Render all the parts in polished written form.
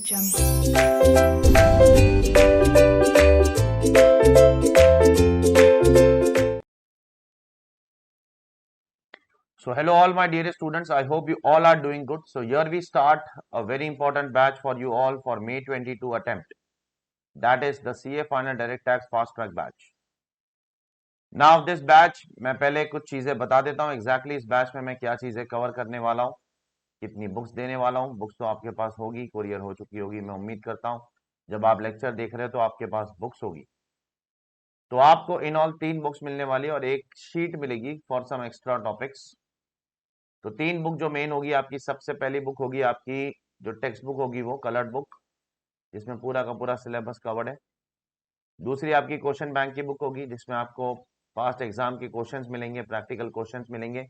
So hello all my dear students, I hope you all are doing good. So here we start a very important batch for you all for May 22 attempt. That is the CA Final Direct Tax Fast Track batch. Now this batch मैं पहले कुछ चीजें बता देता हूँ exactly इस batch में मैं क्या चीजें कवर करने वाला हूँ, कितनी बुक्स देने वाला हूँ. बुक्स तो आपके पास होगी, कुरियर हो चुकी होगी, मैं उम्मीद करता हूँ. जब आप लेक्चर देख रहे हो तो आपके पास बुक्स होगी. तो आपको इन ऑल 3 बुक्स मिलने वाली है और एक शीट मिलेगी फॉर सम एक्स्ट्रा टॉपिक्स. तो 3 बुक जो मेन होगी आपकी, सबसे पहली बुक होगी आपकी जो टेक्स्ट बुक होगी वो कलर्ड बुक, जिसमें पूरा का पूरा सिलेबस कवर्ड है. दूसरी आपकी क्वेश्चन बैंक की बुक होगी जिसमें आपको पास्ट एग्जाम के क्वेश्चंस मिलेंगे, प्रैक्टिकल क्वेश्चंस मिलेंगे,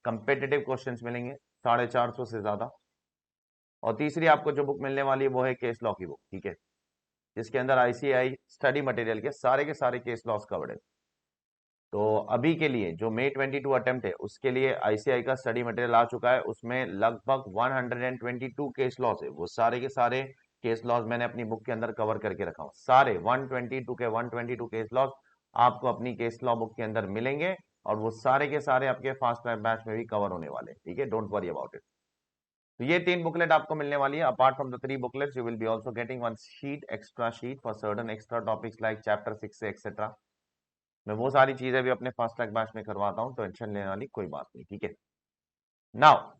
कंपेटिटिव क्वेश्चंस मिलेंगे 450 से ज्यादा. और तीसरी आपको जो बुक मिलने वाली है वो है केस लॉ की बुक, ठीक है, जिसके अंदर आईसीआई स्टडी मटेरियल के सारे केस लॉस कवर्ड है. तो अभी के लिए जो May 22 अटेम्प्ट है उसके लिए आईसीआई का स्टडी मटेरियल आ चुका है. उसमें लगभग 122 केस लॉस है. वो सारे के सारे केस लॉस मैंने अपनी बुक के अंदर कवर करके रखा हूं. सारे 122 केस लॉस आपको अपनी केस लॉ बुक के अंदर मिलेंगे और वो सारे के सारे आपके फास्ट ट्रैक बैच में भी कवर होने वाले हैं, ठीक है. Don't worry about it. तो ये 3 बुकलेट आपको मिलने वाली है. Apart from the 3 booklets you will be also getting one sheet, extra sheet for certain extra topics like chapter 6 से एक्सेट्रा. मैं वो सारी चीजें भी अपने फास्ट ट्रैक बैच में करवाता हूं, तो टेंशन लेने वाली कोई बात नहीं, ठीक है. Now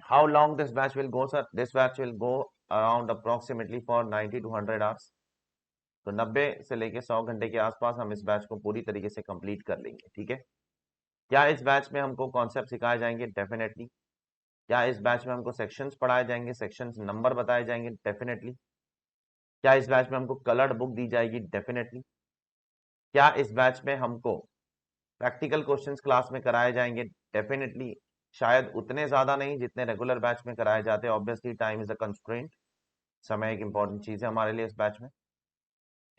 how long this batch will go sir? This batch will go around approximately for 90 to 100 hours. तो 90 से लेके 100 घंटे के आसपास हम इस बैच को पूरी तरीके से कंप्लीट कर लेंगे, ठीक है. क्या इस बैच में हमको कॉन्सेप्ट सिखाए जाएंगे? डेफिनेटली. क्या इस बैच में हमको सेक्शंस पढ़ाए जाएंगे, सेक्शंस नंबर बताए जाएंगे? डेफिनेटली. क्या इस बैच में हमको कलर्ड बुक दी जाएगी? डेफिनेटली. क्या इस बैच में हमको प्रैक्टिकल क्वेश्चंस क्लास में कराए जाएंगे? डेफिनेटली. शायद उतने ज्यादा नहीं जितने रेगुलर बैच में कराए जाते हैं. Obviously time is a constraint. समय एक इंपॉर्टेंट चीज है हमारे लिए इस बैच में,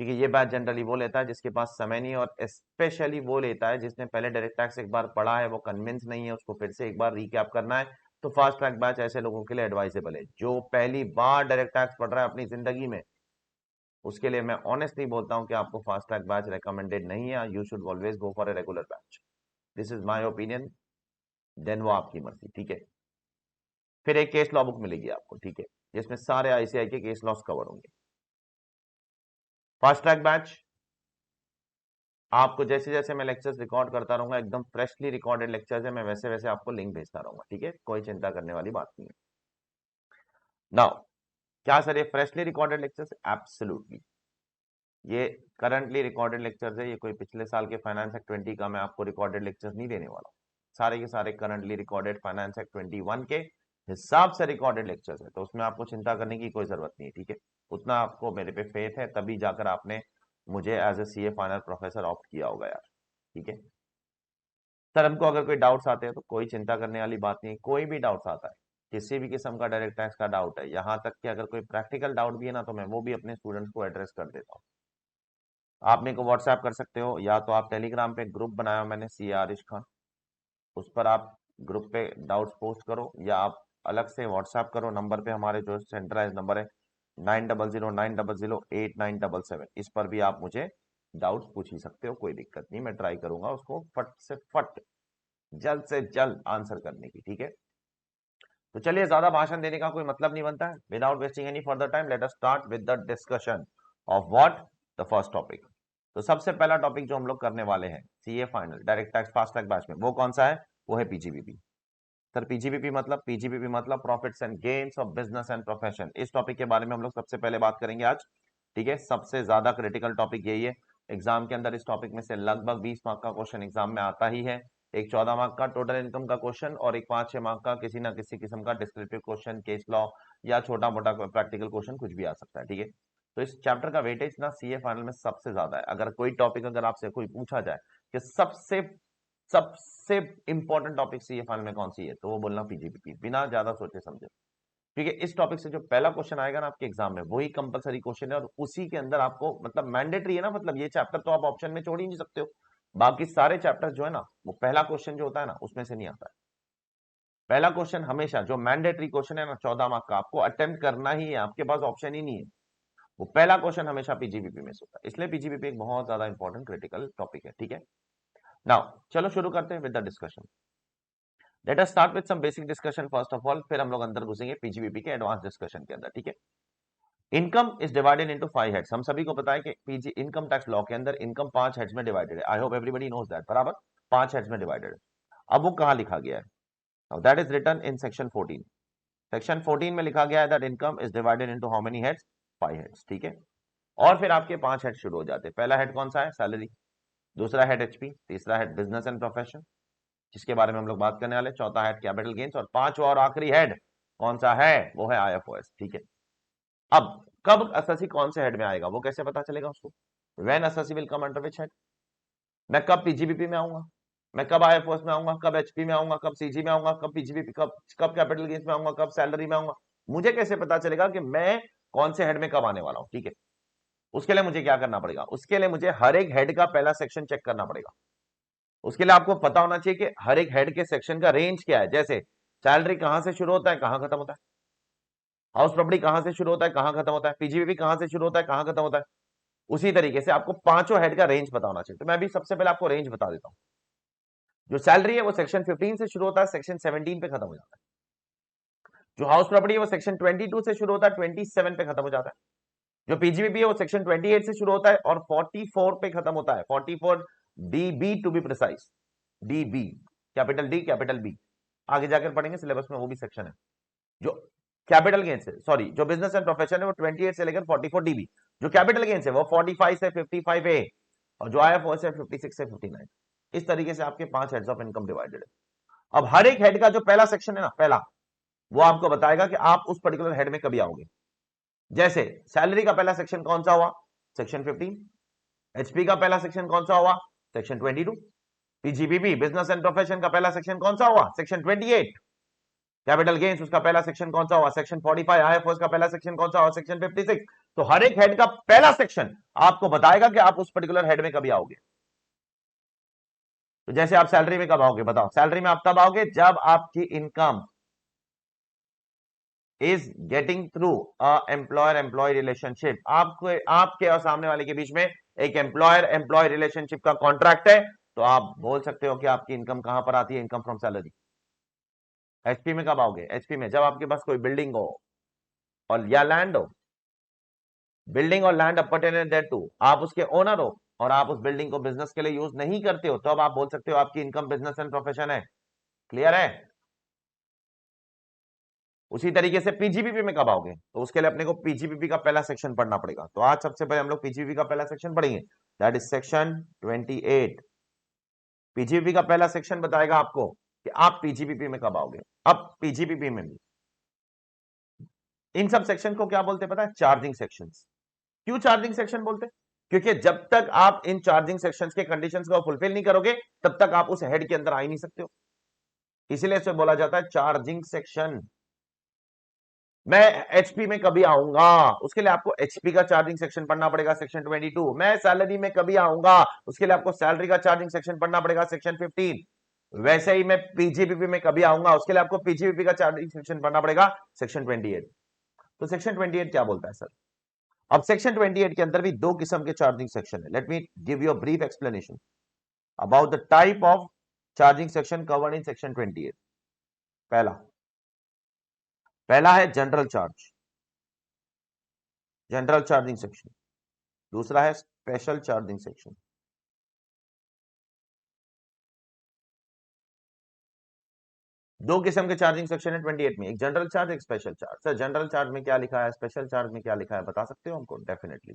ठीक है. ये बैच जनरली वो लेता है जिसके पास समय नहीं, और स्पेशली वो लेता है जिसने पहले डायरेक्ट टैक्स एक बार पढ़ा है, वो कन्विंस नहीं है, उसको फिर से एक बार रिकैप करना है. तो फास्ट ट्रैक बैच ऐसे लोगों के लिए एडवाइजेबल है. जो पहली बार डायरेक्ट टैक्स पढ़ रहा है अपनी जिंदगी में, उसके लिए मैं ऑनेस्टली बोलता हूं कि आपको फास्ट ट्रैक बैच रेकमेंडेड नहीं है. You should always go for a regular batch. This is my opinion. Then वो आपकी मर्जी, ठीक है. फिर एक केस लॉ बुक मिलेगी आपको, ठीक है, जिसमें सारे आईसीआई के केस लॉस कवर होंगे. फास्ट ट्रैक बैच आपको जैसे जैसे मैं लेक्चर्स रिकॉर्ड करता रहूंगा, एकदम फ्रेशली रिकॉर्डेड लेक्चर्स है, मैं वैसे वैसे आपको लिंक भेजता रहूंगा, ठीक है. कोई चिंता करने वाली बात नहीं है. नाउ क्या सर ये फ्रेशली रिकॉर्डेड लेक्चर्स? एब्सोल्युटली. ये करंटली रिकॉर्डेड लेक्चर्स है. ये कोई पिछले साल के फाइनेंस एक्ट 20 का मैं आपको रिकॉर्डेड लेक्चर्स नहीं देने वाला. सारे के सारे करंटली रिकॉर्डेड फाइनेंस एक्ट 21 के हिसाब से रिकॉर्डेड लेक्चर्स है. तो उसमें आपको चिंता करने की कोई जरूरत नहीं है, ठीक है. उतना आपको मेरे पे फेथ है, तभी जाकर आपने मुझे as a CA final professor opt किया होगा यार, ठीक है. सर हमको अगर कोई डाउट्स आते हैं तो कोई चिंता करने वाली बात नहीं है. कोई भी डाउट्स आता है, किसी भी किस्म का डायरेक्ट टैक्स का डाउट है, यहाँ तक कि अगर कोई प्रैक्टिकल डाउट भी है ना, तो मैं वो भी अपने स्टूडेंट्स को एड्रेस कर देता हूँ. आप मेरे को व्हाट्सएप कर सकते हो, या तो आप टेलीग्राम पे ग्रुप बनाया मैंने सी आरिश खान, उस पर आप ग्रुप पे डाउट्स पोस्ट करो, या आप अलग से व्हाट्सएप करो नंबर पे, हमारे जो सेंट्रलाइज नंबर है 9009008977. इस पर भी आप मुझे डाउट्स पूछ ही सकते हो, कोई दिक्कत नहीं. मैं ट्राई करूंगा उसको फट से फट जल्द से जल्द आंसर करने की, ठीक है. तो चलिए, ज्यादा भाषण देने का कोई मतलब नहीं बनता है. Without wasting any further time, late us start with the discussion of what the first topic. तो सबसे पहला टॉपिक जो हम लोग करने वाले हैं CA final direct tax fast track batch में, वो कौन सा है? वो है पीजीबीपी. सर पीजीबीपी मतलब profits and gains of business and profession. इस टॉपिक के बारे में हम लोग सबसे पहले बात करेंगे आज, ठीक है. सबसे ज्यादा क्रिटिकल टॉपिक यही है. एग्जाम के अंदर इस टॉपिक में से लगभग 20 मार्क का क्वेश्चन एग्जाम में आता ही है. एक 14 मार्क का टोटल इनकम का क्वेश्चन और एक 5-6 मार्क का किसी ना किसी किस्म का डिस्क्रिप्टिव क्वेश्चन, केस लॉ, या छोटा मोटा प्रैक्टिकल क्वेश्चन कुछ भी आ सकता है, ठीक है. तो इस चैप्टर का वेटेज ना सीए फाइनल में सबसे ज्यादा है. अगर कोई टॉपिक अगर आपसे कोई पूछा जाए कि सबसे सबसे इंपॉर्टेंट टॉपिक सीए फाइनल में कौन सी है, तो वो बोलना पीजीबीपी, बिना ज्यादा सोचे समझे, ठीक है. इस टॉपिक से जो पहला क्वेश्चन आएगा ना आपके एग्जाम में, वही कंपलसरी क्वेश्चन है, और उसी के अंदर आपको मतलब मैंडेटरी है ना, मतलब ये चैप्टर तो आप ऑप्शन में छोड़ ही नहीं सकते हो. बाकी सारे चैप्टर्स जो है ना, वो पहला क्वेश्चन जो होता है ना उसमें से नहीं आता है. पहला क्वेश्चन हमेशा जो मैंडेटरी क्वेश्चन है ना 14 मार्क का, आपको अटेम्प्ट करना ही है, आपके पास ऑप्शन ही नहीं है। वो पहला क्वेश्चन हमेशा पीजीबीपी में से होता है, इसलिए पीजीबीपी एक बहुत ज्यादा इंपॉर्टेंट क्रिटिकल टॉपिक है। ठीक है, नाउ चलो शुरू करते हैं with the discussion. Let us start with some basic discussion first of all, फिर हम लोग अंदर घुसेंगे पीजीबीपी के एडवांस डिस्कशन के अंदर। ठीक है, income is divided into 5 heads. हम सभी को पता है कि पीजी इनकम टैक्स लॉ के अंदर इनकम 5 हेड्स में डिवाइडेड है। I hope everybody knows that, बराबर 5 हेड्स में डिवाइडेड है। अब वो कहां लिखा गया है? Now that is written in section 14। Section 14 में लिखा गया है that income is divided into how many heads? 5 heads. ठीक है, और फिर आपके 5 हेड शुरू हो जाते हैं। पहला हेड कौन सा है? सैलरी। दूसरा हेड एचपी। तीसरा हेड बिजनेस एंड प्रोफेशन, जिसके बारे में हम लोग बात करने वाले। चौथा हेड कैपिटल गेन्स, और पांचवा और आखिरी हेड कौन सा है? वो है आईएफओएस। ठीक है, अब कब एसएससी कौन से हेड में आएगा वो कैसे पता चलेगा उसको? When SSC will come under which head? मैं कब पीजीबीपी में आऊंगा, मैं कब आईएफओएस में आऊंगा, कब एचपी में आऊंगा, कब सीजी में आऊंगा, कब पीजीबीपी, कब कैपिटल गेन्स में आऊंगा, कब सैलरी में आऊंगा? मुझे कैसे पता चलेगा कि मैं कौन से हेड में कब आने वाला हूं? ठीक है, उसके लिए मुझे क्या करना पड़ेगा? उसके लिए मुझे हर एक हेड का पहला सेक्शन चेक करना पड़ेगा। उसके लिए आपको पता होना चाहिए कि हर एक हेड के सेक्शन का रेंज क्या है। जैसे सैलरी कहां से शुरू होता है, कहां खत्म होता है? हाउस प्रॉपर्टी कहां से शुरू होता है, कहां खत्म होता है? पीजीबीपी कहां से शुरू होता है, कहां खत्म होता है? उसी तरीके से आपको पांचों हेड का रेंज पता होना चाहिए। तो मैं भी सबसे पहले आपको रेंज बता देता हूं। जो सैलरी है वो सेक्शन 15 से शुरू होता है, सेक्शन 17 पे खत्म हो जाता है। जो हाउस प्रॉपर्टी है वो सेक्शन 22 से शुरू होता है, 27 पे खत्म हो जाता है। जो पीजीबीपी है वो सेक्शन 28 से शुरू होता है और 44 पे खत्म होता है। 44 DB to be precise, DB, capital D capital B. आगे जाकर पढ़ेंगे सिलेबस में, वो भी सेक्शन है। जो कैपिटल गेन्स है, सॉरी, जो बिजनेस एंड प्रोफेशन है वो 28 से लेकर 44 डीबी। जो कैपिटल गेन्स है वो 45 से 55 ए, और जो आईएफओएस है 56 से 59। इस तरीके से आपके 5 हेड्स ऑफ इनकम डिवाइडेड है। अब हर एक हेड का जो पहला सेक्शन है ना, पहला, वो आपको बताएगा कि आप उस पर्टिकुलर हेड में कभी आओगे। जैसे सैलरी का पहला सेक्शन कौन सा हुआ? सेक्शन 15। एचपी का पहला सेक्शन कौन सा हुआ? Section 22। PGBP business and profession का पहला सेक्शन कौन सा हुआ? सेक्शन 28। कैपिटल गेन्स उसका पहला सेक्शन कौन सा हुआ? सेक्शन 45। आईएफओएस का पहला सेक्शन कौन सा हुआ? सेक्शन 56। तो हर एक हेड का पहला सेक्शन आपको बताएगा कि आप उस पर्टिकुलर हेड में कभी आओगे। तो जैसे आप सैलरी में कब आओगे? बताओ, सैलरी में आप तब आओगे जब आपकी income is getting through employer employee relationship. आपको, आपके और सामने वाले के बीच में एक एम्प्लॉयर एम्प्लॉय रिलेशनशिप का कॉन्ट्रैक्ट है, तो आप बोल सकते हो कि आपकी इनकम कहां पर आती है? Income from salary. एचपी में कब आओगे? एचपी में जब आपके पास कोई बिल्डिंग हो और या लैंड हो, बिल्डिंग और लैंड अपटेन देयर टू, आप उसके ओनर हो और आप उस बिल्डिंग को बिजनेस के लिए यूज नहीं करते हो, तो अब आप बोल सकते हो आपकी इनकम बिजनेस एंड प्रोफेशन है। क्लियर है? उसी तरीके से पीजीबीपी में कब आओगे? तो उसके लिए अपने को पीजीबीपी का पहला सेक्शन पढ़ना पड़ेगा। तो आज सबसे पहले हम लोग पीजीबीपी का पहला सेक्शन पढ़ेंगे, दैट इज सेक्शन 28। पीजीबीपी का पहला सेक्शन बताएगा आपको कि आप पीजीबीपी में कब आओगे। अब पीजीबीपी में भी इन सब सेक्शन को क्या बोलते हैं पता है? Charging sections. क्यों चार्जिंग सेक्शन बोलते हैं? क्योंकि जब तक आप इन चार्जिंग सेक्शंस के कंडीशंस को फुलफिल नहीं करोगे तब तक आप उस हेड के अंदर आ ही नहीं सकते हो। इसीलिए इसे बोला जाता है चार्जिंग सेक्शन। मैं एचपी में कभी आऊंगा, उसके लिए आपको एचपी का चार्जिंग सेक्शन पढ़ना पड़ेगा, सेक्शन 22। मैं सैलरी में कभी आऊंगा, उसके लिए आपको सैलरी का चार्जिंग सेक्शन पढ़ना पड़ेगा, सेक्शन 15। वैसे ही मैं पीजीबीपी में कभी आऊंगा, उसके लिए आपको पीजीबीपी का चार्जिंग सेक्शन पढ़ना पड़ेगा, सेक्शन 28। तो सेक्शन 28 क्या बोलता है सर? अब सेक्शन 28 के अंदर भी दो किस्म के चार्जिंग सेक्शन है। Let me give you a brief explanation about the type of charging section covered in section 28। पहला पहला है general charge, general charging section. दूसरा है स्पेशल चार्जिंग सेक्शन। दो किस्म के चार्जिंग सेक्शन है 28 में, एक जनरल चार्ज, एक special charge. Sir general charge में क्या लिखा है, स्पेशल चार्ज में क्या लिखा है, बता सकते हो हमको? डेफिनेटली।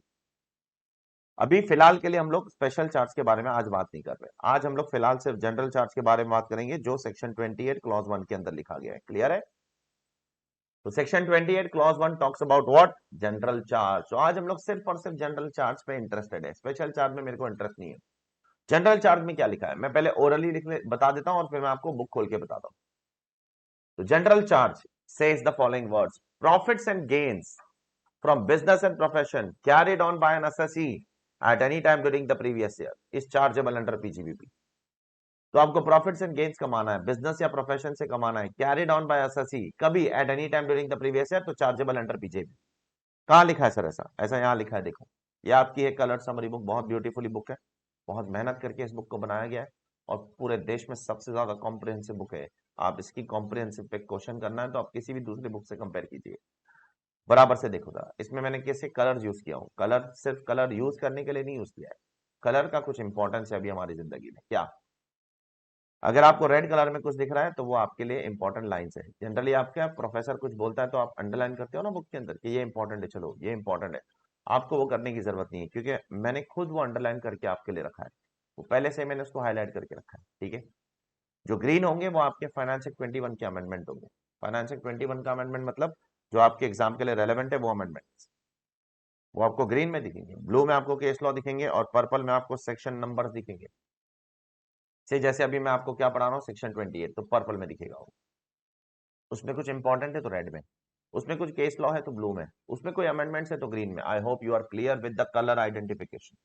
अभी फिलहाल के लिए हम लोग स्पेशल चार्ज के बारे में आज बात नहीं कर रहे। आज हम लोग फिलहाल सिर्फ जनरल चार्ज के बारे में बात करेंगे जो सेक्शन 28 क्लॉज 1 के अंदर लिखा गया है। क्लियर है? तो section 28 clause 1 talks about what? General charge. तो आज हम लोग सिर्फ और सिर्फ जनरल चार्ज पे इंटरेस्टेड है, स्पेशल चार्ज में मेरे को इंटरेस्ट नहीं है। जनरल चार्ज में क्या लिखा है मैं पहले ओरली लिखने बता देता हूं और फिर मैं आपको बुक खोल के बताता हूं। तो general charge says the following words: profits and gains from business and profession carried on by an assessee at any time during the previous year is chargeable under PGBP. तो आपको प्रॉफिट्स एंड गेन्स कमाना है, business या profession से कमाना है, carried on bye SSC कभी eight any time during the previous year, तो चार्जेबल अंडर पीजेबी। कहाँ लिखा है सर ऐसा? ऐसा यहाँ लिखा है, देखो। ये आपकी एक कलर समरी बुक, बहुत ब्यूटीफुली बुक है, बहुत मेहनत करके इस बुक को बनाया गया है, और पूरे देश में सबसे ज्यादा कॉम्प्रिहेंसिव बुक है। आप इसकी कॉम्प्रिहेंसिव पे क्वेश्चन करना है तो आप किसी भी दूसरी बुक से कंपेयर कीजिए, बराबर से देखो जरा। इसमें मैंने कैसे कलर यूज किया हूँ, कलर सिर्फ कलर यूज करने के लिए नहीं यूज किया है, कलर का कुछ इंपॉर्टेंस है अभी हमारी जिंदगी में। क्या अगर आपको रेड कलर में कुछ दिख रहा है तो वो आपके लिए इंपॉर्टेंट लाइंस है। जनरली आप क्या, प्रोफेसर कुछ बोलता है तो आप अंडरलाइन करते हो ना बुक के अंदर कि ये इंपॉर्टेंट है, चलो ये इंपॉर्टेंट है। आपको वो करने की जरूरत नहीं है, क्योंकि मैंने खुद वो अंडरलाइन करके आपके लिए रखा है, वो पहले से मैंने उसको हाईलाइट करके रखा है, ठीक है। जो ग्रीन होंगे वो आपके फाइनेंस एक्ट 21 के अमेंडमेंट होंगे। फाइनेंस एक्ट 21 का अमेंडमेंट मतलब जो आपके एग्जाम के लिए रेलेवेंट है वो अमेंडमेंट, वो आपको ग्रीन में दिखेंगे, ब्लू में आपको केस लॉ दिखेंगे, और पर्पल में आपको सेक्शन नंबर दिखेंगे। से जैसे अभी मैं आपको क्या पढ़ा रहा हूँ, सेक्शन 28, तो पर्पल में दिखेगा वो। उसमें कुछ इंपॉर्टेंट है तो रेड में, उसमें कुछ केस लॉ है तो ब्लू में, उसमें कोई अमेंडमेंट्स है तो ग्रीन में। I hope you are clear with the colour identification.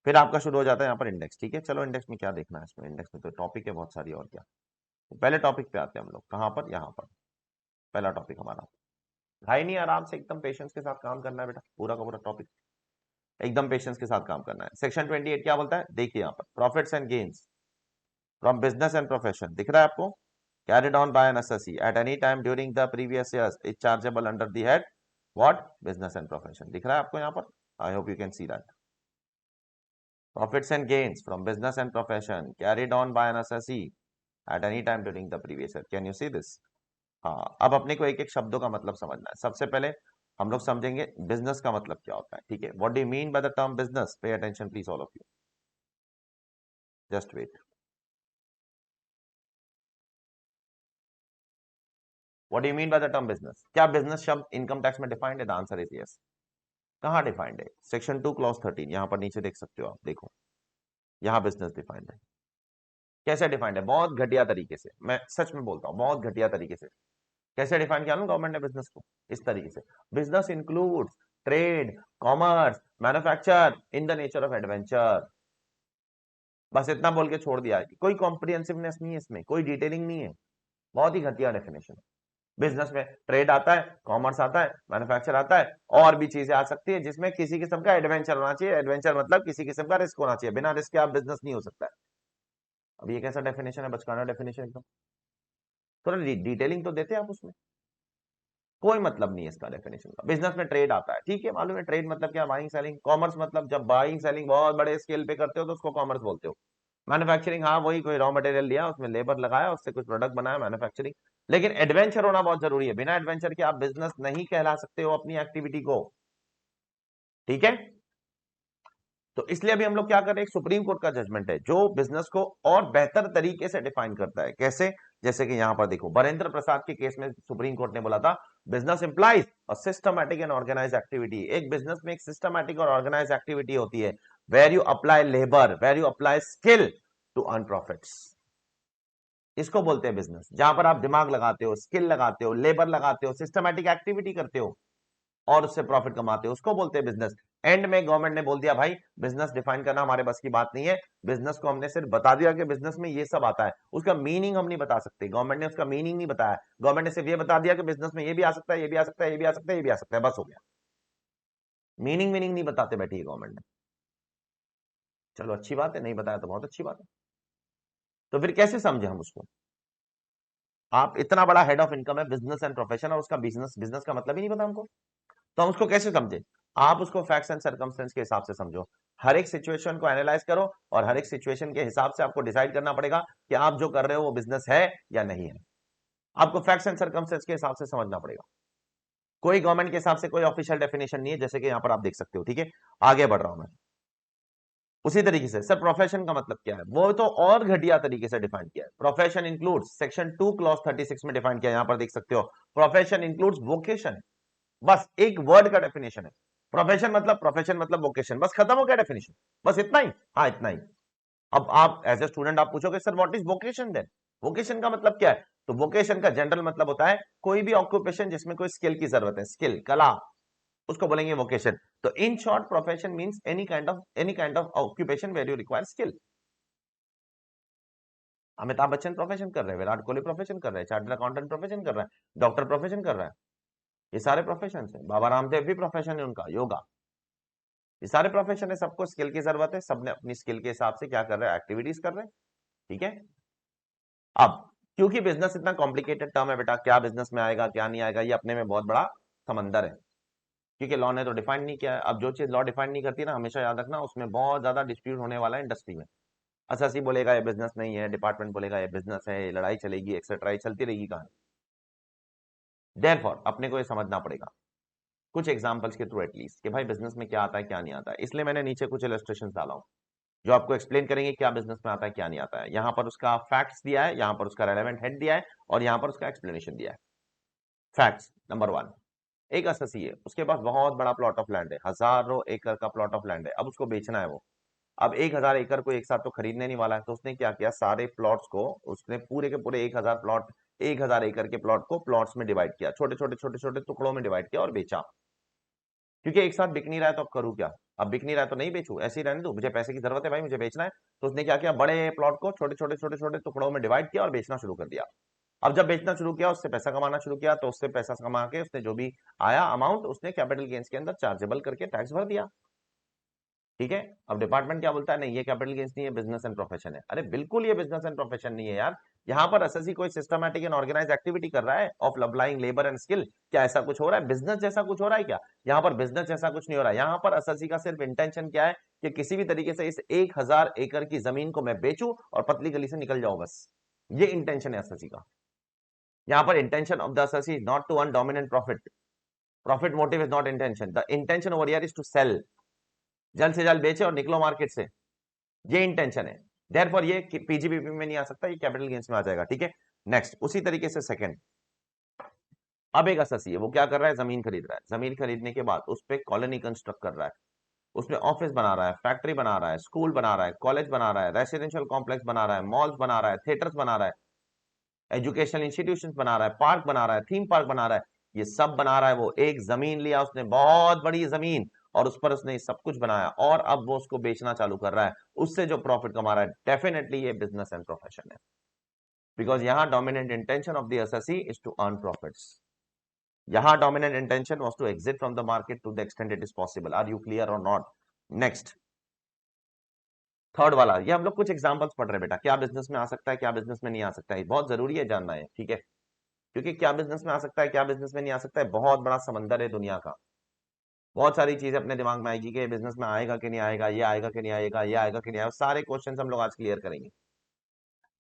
फिर आपका शुरू हो जाता है यहाँ पर इंडेक्स, ठीक है। चलो इंडेक्स में क्या देखना है, इसमें इंडेक्स में तो टॉपिक है बहुत सारी, और क्या। तो पहले टॉपिक पे आते हैं हम लोग, कहाँ पर, यहाँ पर। पहला टॉपिक हमारा, भाई नहीं, आराम से एकदम पेशेंस के साथ काम करना है बेटा, पूरा का पूरा टॉपिक एकदम पेशेंस के साथ काम करना है। सेक्शन 28 क्या बोलता है, देखिए यहाँ पर, profits and gains from business and profession, दिख रहा है आपको, carried on by an assessee at any time during the previous years is chargeable under the head what, business and profession। दिख रहा है आपको यहाँ पर, I hope you can see that। profits and gains from business and profession carried on by an assessee at any time during the previous year, can you see this। हाँ, अब अपने को एक एक शब्दों का मतलब समझना है। सबसे पहले हम लोग समझेंगे बिजनेस का मतलब क्या होता है, ठीक है। What do you mean by the term business, pay attention please all of you, just wait. What do you mean by the term business, क्या बिजनेस शब्द इनकम टैक्स में डिफाइंड है? The answer is yes. कहाँ defined है? Section 2 clause 13, यहां पर नीचे देख सकते हो आप, देखो यहां बिजनेस डिफाइंड है। कैसे डिफाइंड है? बहुत घटिया तरीके से, मैं सच में बोलता हूं, बहुत घटिया तरीके से। कैसे डिफाइन किया गवर्नमेंट ने बिजनेस को? इस तरीके से, business includes trade, commerce, manufacture in the nature of adventure. बस इतना बोल के छोड़ दिया है, कोई कॉम्प्रिहेंसिवनेस नहीं है इसमें, कोई डिटेलिंग नहीं है, बहुत ही घटिया डेफिनेशन। बिजनेस में ट्रेड आता है, कॉमर्स आता है, मैन्युफैक्चर आता है, और भी चीजें आ सकती है जिसमें किसी किस्म का एडवेंचर होना चाहिए। एडवेंचर मतलब किसी किस्म का रिस्क होना चाहिए, बिना रिस्क के आप बिजनेस नहीं हो सकता है। अब ये कैसा डेफिनेशन है, बचकाना डेफिनेशन एकदम। थोड़ा डिटेलिंग तो देते हैं आप उसमें, कोई मतलब नहीं है इसका डेफिनेशन का। बिजनेस में ट्रेड आता है, ठीक है, मालूम है ट्रेड मतलब क्या, बाइंग सेलिंग। कॉमर्स मतलब जब बाइंग सेलिंग बहुत बड़े स्केल पे करते हो तो उसको कॉमर्स बोलते हो। मैन्युफैक्चरिंग, हाँ वही, कोई रॉ मटेरियल लिया, उसमें लेबर लगाया, उससे कुछ प्रोडक्ट बनाया, मैन्युफैक्चरिंग। लेकिन एडवेंचर होना बहुत जरूरी है, बिना एडवेंचर के आप बिजनेस नहीं कहला सकते हो अपनी एक्टिविटी को, ठीक है। तो इसलिए अभी हम लोग क्या कर रहे हैं, एक सुप्रीम कोर्ट का जजमेंट है जो बिजनेस को और बेहतर तरीके से डिफाइन करता है। कैसे? जैसे कि यहां पर देखो, बरेंद्र प्रसाद के केस में सुप्रीम कोर्ट ने बोला था, business implies a systematic and organise activity. एक बिजनेस में एक सिस्टमैटिक और ऑर्गेनाइज एक्टिविटी होती है, where you apply labour, where you apply skill to earn profits. इसको बोलते हैं बिजनेस, जहां पर आप दिमाग लगाते हो, स्किल लगाते हो, लेबर लगाते हो, सिस्टमैटिक एक्टिविटी करते हो और उससे प्रॉफिट कमाते हो, उसको बोलते हैं बिजनेस। एंड में गवर्नमेंट ने बोल दिया, भाई बिजनेस डिफाइन करना हमारे बस की बात नहीं है, बिजनेस को हमने सिर्फ बता दिया कि बिजनेस में ये सब आता है, उसका मीनिंग हम नहीं बता सकते। गवर्नमेंट ने उसका मीनिंग नहीं बताया, गवर्नमेंट ने सिर्फ ये बता दिया कि बिजनेस में ये भी आ सकता है, ये भी आ सकता है, ये भी आ सकता है, ये भी आ सकता है, बस हो गया। मीनिंग मीनिंग नहीं बताते बैठी है गवर्नमेंट ने। चलो अच्छी बात है, नहीं बताया तो बहुत अच्छी बात है। तो फिर कैसे समझे हम उसको? आप इतना बड़ा हेड ऑफ इनकम है, बिजनेस एंड प्रोफेशन, और उसका बिजनेस, बिजनेस का मतलब ही नहीं पता हमको, तो हम उसको कैसे समझे? आप उसको फैक्ट्स एंड सर्कमस्टेंस के हिसाब से समझो, हर एक सिचुएशन को एनालाइज करो, और हर एक सिचुएशन के हिसाब से आपको डिसाइड करना पड़ेगा कि आप जो कर रहे हो वो बिजनेस है या नहीं है। आपको फैक्ट्स एंड सर्कमस्टेंस के हिसाब से समझना पड़ेगा। कोई गवर्नमेंट के हिसाब से कोई ऑफिशियल डेफिनेशन नहीं है, जैसे कि यहां पर आप देख सकते हो, ठीक है। आगे बढ़ रहा हूं मैं, उसी तरीके से सर प्रोफेशन का मतलब क्या है, वो तो और घटिया तरीके से डिफाइन किया है। प्रोफेशन इंक्लूड्स, सेक्शन 2 क्लॉज 36 में डिफाइन किया, यहां पर देख सकते हो, प्रोफेशन इंक्लूड्स वोकेशन। बस एक वर्ड का डेफिनेशन है, प्रोफेशन मतलब वोकेशन, बस खत्म हो गया डेफिनेशन, बस इतना ही, हाँ इतना ही। अब आप एज ए स्टूडेंट आप पूछोगे, sir what is vocation then, vocation का मतलब क्या है? तो वोकेशन का जनरल मतलब होता है कोई भी ऑक्यूपेशन जिसमें कोई स्किल की जरूरत है, स्किल, कला, उसको बोलेंगे वोकेशन। तो in short, profession means any kind of occupation where you require skill. Amitabh Bachchan profession कर रहे हैं, विराट कोहली प्रोफेशन कर रहे हैं, चार्टर्ड अकाउंटेंट प्रोफेशन कर रहा है, डॉक्टर प्रोफेशन कर रहा है। ये सारे प्रोफेशन है। बाबा रामदेव भी प्रोफेशन है उनका, योगा। ये सारे प्रोफेशन है। सबको स्किल की जरूरत है, सबने अपनी स्किल के हिसाब से क्या कर रहे हैं, एक्टिविटीज कर रहे हैं। ठीक है। अब क्योंकि बिजनेस इतना कॉम्प्लिकेटेड टर्म है बेटा, क्या बिजनेस में आएगा क्या नहीं आएगा, ये अपने में बहुत बड़ा समंदर है, क्योंकि लॉ ने तो डिफाइन नहीं किया है। अब जो चीज लॉ डिफाइन नहीं करती ना, हमेशा याद रखना उसमें बहुत ज्यादा डिस्प्यूट होने वाला है इंडस्ट्री में। एसएससी बोलेगा ये बिजनेस नहीं है, डिपार्टमेंट बोलेगा ये बिजनेस है, ये लड़ाई चलेगी, एक्सेट्रा, ये चलती रहेगी कहानी। देयरफॉर अपने को ये समझना पड़ेगा कुछ एग्जांपल्स के थ्रू एटलीस्ट कि भाई बिजनेस में क्या आता है क्या नहीं आता है। इसलिए मैंने नीचे कुछ इलस्ट्रेशन डाला हूं जो आपको एक्सप्लेन करेंगे क्या बिजनेस में आता है क्या नहीं आता है। यहां पर उसका फैक्ट्स दिया है, यहां पर उसका रेलेवेंट हेड दिया है, और यहां पर उसका एक्सप्लेनेशन दिया है। फैक्ट्स नंबर 1, एक एसएससी है, उसके पास बहुत बड़ा प्लॉट ऑफ लैंड है, हजारों एकड़ का प्लॉट ऑफ लैंड है, अब उसको बेचना है वो। अब 1000 एकड़ को एक साथ तो खरीदने नहीं वाला है, तो उसने क्या किया, सारे प्लॉट्स को उसने पूरे के पूरे 1000 एकड़ के प्लॉट को प्लॉट्स में डिवाइड किया, छोटे छोटे छोटे छोटे टुकड़ों में डिवाइड किया और बेचा। क्योंकि एक साथ बिक नहीं रहा है तो अब करूँ क्या, अब बिक नहीं रहा है तो नहीं बेचू, ऐसे ही रहने दो, मुझे पैसे की जरूरत है भाई, मुझे बेचना है। तो उसने क्या किया, बड़े प्लॉट को छोटे छोटे छोटे छोटे टुकड़ों में डिवाइड किया और बेचना शुरू कर दिया। अब जब बेचना शुरू किया, उससे पैसा कमाना शुरू किया, तो उससे पैसा कमा के उसने जो भी आया अमाउंट उसने कैपिटल गेन्स के अंदर चार्जेबल करके टैक्स भर दिया। ठीक है। अब डिपार्टमेंट क्या बोलता है, नहीं ये कैपिटल गेन्स नहीं है, बिजनेस एंड प्रोफेशन है। अरे बिल्कुल ये बिजनेस एंड प्रोफेशन नहीं है यार। यहाँ पर एसएससी कोई सिस्टमैटिक एंड ऑर्गेनाइज एक्टिविटी कर रहा है of applying labour and skill, क्या ऐसा कुछ हो रहा है, बिजनेस जैसा कुछ हो रहा है क्या? यहाँ पर बिजनेस जैसा कुछ नहीं हो रहा है। यहाँ पर एसएससी का सिर्फ इंटेंशन क्या है कि किसी भी तरीके से इस 1000 एकड़ की जमीन को मैं बेचूं और पतली गली से निकल जाऊं, बस ये इंटेंशन है एसएससी का। यहाँ पर intention of the SSC is not to earn dominant profit, profit motive is not intention, the intention over here is to sell, जल्द से जल्द बेचे और निकलो मार्केट से, ये इंटेंशन है। देयरफॉर ये पीजीबीपी में नहीं आ सकता, ये कैपिटल गेन्स में आ जाएगा। ठीक है। नेक्स्ट उसी तरीके से सेकंड, अब एक एसएससी है, वो क्या कर रहा है, जमीन खरीद रहा है, जमीन खरीदने के बाद उस पर कॉलोनी कंस्ट्रक्ट कर रहा है, उसमें ऑफिस बना रहा है, फैक्ट्री बना रहा है, स्कूल बना रहा है, कॉलेज बना रहा है, रेसिडेंशियल कॉम्प्लेक्स बना रहा है, मॉल्स बना रहा है, थिएटर्स बना रहा है, एजुकेशनल इंस्टीट्यूशन बना रहा है, पार्क बना रहा है, थीम पार्क बना रहा है, ये सब बना रहा है। वो एक जमीन लिया उसने, बहुत बड़ी जमीन, और उस पर उसने सब कुछ बनाया, और अब वो उसको बेचना चालू कर रहा है, उससे जो प्रॉफिट कमा रहा है, डेफिनेटली ये बिजनेस एंड प्रोफेशन है। बिकॉज यहां dominant intention of the SSC is to earn profits, यहां dominant intention was to exit from the market to the extent it is possible. Are you clear और not? Next third वाला, ये हम लोग कुछ examples पढ़ रहे हैं बेटा, क्या बिजनेस में आ सकता है क्या बिजनेस में नहीं आ सकता है, बहुत जरूरी है जानना है। ठीक है। क्योंकि क्या बिजनेस में आ सकता है क्या बिजनेस में नहीं आ सकता है, बहुत बड़ा समंदर है दुनिया का। बहुत सारी चीजें अपने दिमाग में आएगी कि बिजनेस में आएगा कि नहीं आएगा, ये आएगा कि नहीं आएगा, ये आएगा कि नहीं आएगा, सारे क्वेश्चंस हम लोग आज क्लियर करेंगे।